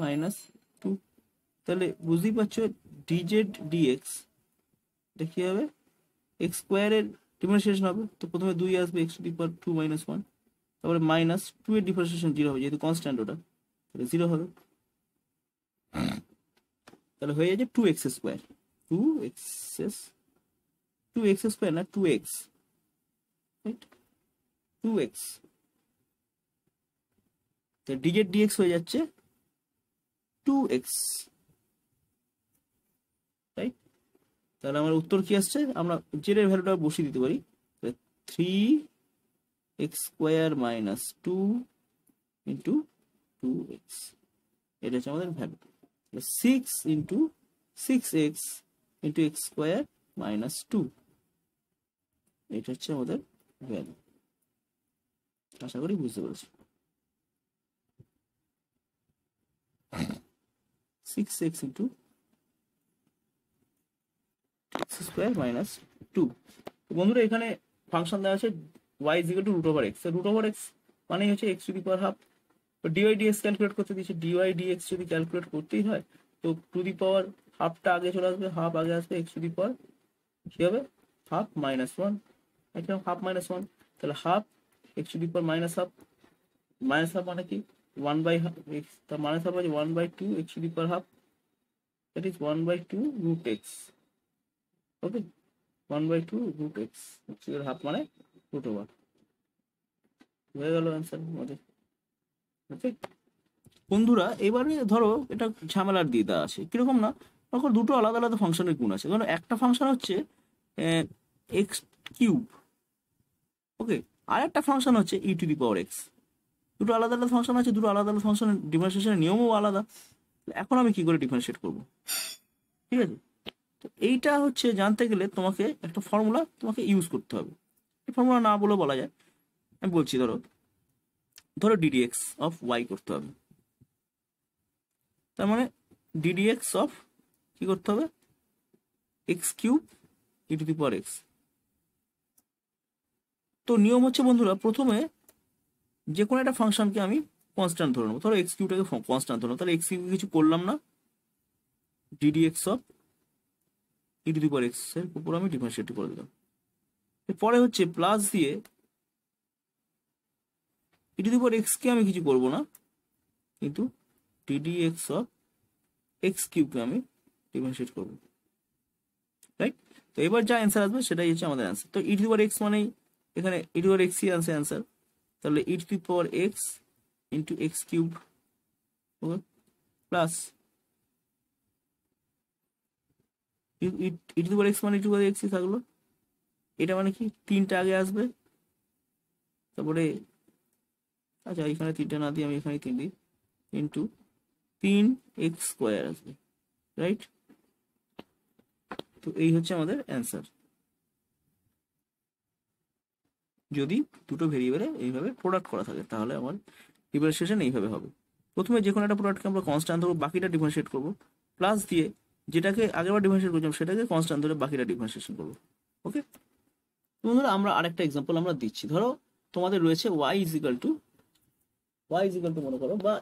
[SPEAKER 1] মাইনাস 2। তাহলে বুঝতেই পারছো ডিজেড ডিএক্স এটা কি হবে, এক্স স্কোয়ারের ডিফারেন্সিয়েশন হবে, তো প্রথমে 2 আসবে x to the power 2 minus 1, তারপরে মাইনাস 2 এর ডিফারেন্সিয়েশন 0 হবে যেহেতু কনস্ট্যান্ট ওটা, তাহলে 0 হবে। তাহলে হয়ে যাচ্ছে 2x স্কোয়ার, 2x স্কোয়ার না 2x, রাইট, 2x। তাহলে ডিজেড ডিএক্স হয়ে যাচ্ছে 2x, রাইট। তাহলে আমার উত্তর কি আসছে, আমরা জেড এর ভ্যালুটা বসিয়ে দিতে পারি, 3x square minus 2 into 2x, এটা হচ্ছে আমাদের value. 6 into 6x into x square minus 2, এটা হচ্ছে আমাদের ভ্যালু। আশা করি বুঝতে পেরেছি। 6x into x square minus 2। বন্ধুরা এখানে ফাংশন দেওয়া আছে y is equal to root over x, root over x মানে হচ্ছে x to the power half. তো ডিওয়াই ডিএক্স ক্যালকুলেট করতে দিয়েছে, ডিওয়াই ডিএক্স যদি ক্যালকুলেট করতেই হয় তো টু দি পাওয়ার হাফটা আগে চলে আসবে, হাফ আগে আসবে, এক্স টু দি পাওয়ার কি হবে হাফ মাইনাস 1, এটা হাফ মাইনাস 1, তাহলে half x to the power minus half, minus half মানে কি 1 বাই এক্স, তার মাইনাস হাফ আছে 1/2 x to the power half, that is 1/2 root x. Okay, 1/2 root x, x এর half মানে root over, হয়ে গেল answer আমাদের। ওকে বন্ধুরা, এবারে ধরো এটা ঝামেলার দিয়ে দেওয়া আছে কিরকম না, তখন দুটো আলাদা আলাদা ফাংশনের গুণ আছে। ধরো একটা ফাংশন হচ্ছে এক্স কিউব, ওকে, আর একটা ফাংশন হচ্ছে ই টু দি পাওয়ার এক্স। দুটো আলাদা আলাদা ফাংশন আছে, দুটো আলাদা আলাদা ফাংশনের ডিফারেন্সিয়েশনের নিয়মও আলাদা। এখন আমি কি করে ডিফারেন্সিয়েট করব, ঠিক আছে। তো এইটা হচ্ছে জানতে গেলে তোমাকে একটা ফর্মুলা তোমাকে ইউজ করতে হবে। এই ফর্মুলা না বলে বলা যায়, আমি বলছি ধরো ধরো ডিডিএক্স অফ ওয়াই করতে হবে, তার মানে ডিডিএক্স অফ কি করতে হবে, x cube E to the power x. তো নিয়ম হচ্ছে বন্ধুরা, প্রথমে যে কোনো একটা ফাংশনকে আমি কনস্ট্যান্ট ধরে নেবো, ধরো এক্স কিউবটাকে কনস্ট্যান্ট ধরে নেবো, তাহলে এক্স কিউব কিছু করলাম না, ddx of e to the power x এর উপর আমি ডিফারেন্সিয়েট করে দিলাম। এরপরে হচ্ছে প্লাস দিয়ে ই টু দি পাওয়ার এক্স কে আমি কিছু করবো না, কিন্তু ডিডিএক্স অফ এক্স কিউবকে আমি ডিফারেন্সিয়েট করবো, রাইট। তো এবার যা অ্যান্সার আসবে সেটাই হচ্ছে আমাদের অ্যান্সার। তো e to the power x মানেই এখানে ই টু দি পাওয়ার এক্সই আছে অ্যান্সার, তাহলে e to the power x into x cube, okay, plus e to the power x মানে ই টু দি পাওয়ার এক্সই থাকলো, এটা মানে কি 3টা আগে আসবে, তারপরে আচ্ছা এখানে 3টা না দিয়ে আমি এখানে 3 দিই, ইন্টু 3x স্কোয়ার আসবে, রাইট। তো এই হচ্ছে আমাদের অ্যান্সার, যদি দুটো ভেরিয়েবলে এইভাবে প্রোডাক্ট করা থাকে তাহলে আমার ডিফারেন্সিয়েশন এইভাবে হবে। প্রথমে যে কোনো একটা প্রোডাক্টকে আমরা কনস্ট্যান্ট ধরবো, বাকিটা ডিফারেন্সিয়েট করবো, প্লাস দিয়ে যেটাকে আগেরবার ডিফারেন্সিয়েট করছিলাম সেটাকে কনস্ট্যান্ট ধরে বাকিটা ডিফারেন্সিয়েশন করবো। ওকে বন্ধুরা, আমরা আরেকটা এক্সাম্পল আমরা দিচ্ছি। ধরো তোমাদের রয়েছে y ইজ ইকাল টু মনে করো, বা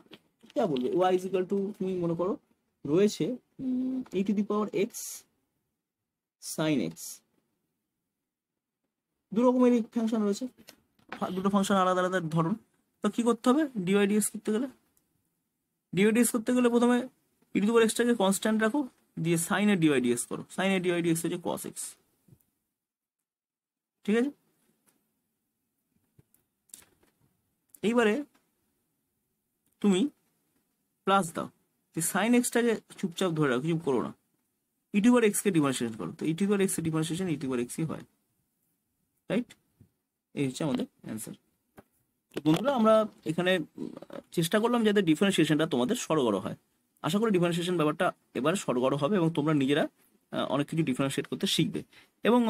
[SPEAKER 1] क्या বলবে y ইজ ইকাল টু তুমি মনে করো রয়েছে e two the power x sin x। দু রকমের ফাংশন রয়েছে, দুটো ফাংশন আলাদা আলাদা ধরন। তো কি করতে হবে, ডিওয়াই ডিএক্স করতে গেলে প্রথমে ই টু দি পাওয়ার এক্সটাকে কনস্ট্যান্ট রাখো, দিয়ে সাইন এর ডিওয়াই ডিএক্স করো, সাইন এর ডিওয়াই ডিএক্স হচ্ছে cos x, ঠিক আছে। এইবারে তুমি প্লাস দাও, সাইন এক্সটাকে চুপচাপ ধরে রাখো, কিছু করো না, e to the power x কে ডিফারেন্সিয়েশন করো, তো e to the power x এর differentiation e to the power এক্সই হয়, রাইট। এই হচ্ছে আমাদের অ্যান্সার। তো বন্ধুরা, আমরা এখানে চেষ্টা করলাম যাতে ডিফারেন্সিয়েশনটা তোমাদের সরগর হয়। আশা করি ডিফারেন্সিয়েশন ব্যাপারটা এবার সরগর হবে এবং তোমরা নিজেরা অনেক কিছু ডিফারেন্সিয়েট করতে শিখবে। এবং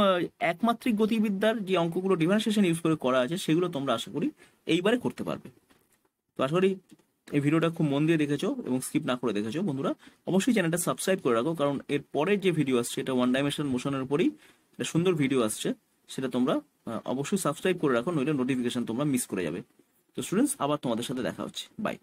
[SPEAKER 1] একমাত্রিক গতিবিদ্যার যে অঙ্কগুলো ডিফারেন্সিয়েশন ইউজ করে করা আছে সেগুলো তোমরা আশা করি এইবারে করতে পারবে। তো আশা করি এই ভিডিওটা খুব মন দিয়ে দেখেছো এবং স্কিপ না করে দেখেছো। বন্ধুরা অবশ্যই চ্যানেলটা সাবস্ক্রাইব করে রাখো, কারণ এর পরের যে ভিডিও আসছে এটা ওয়ান ডাইমেনশনাল মোশনের উপরেই একটা সুন্দর ভিডিও আসছে, সেটা তোমরা অবশ্যই সাবস্ক্রাইব করে রাখো, নইলে নোটিফিকেশন তোমরা মিস করে যাবে। তো স্টুডেন্টস, আবার তোমাদের সাথে দেখা হচ্ছে। বাই।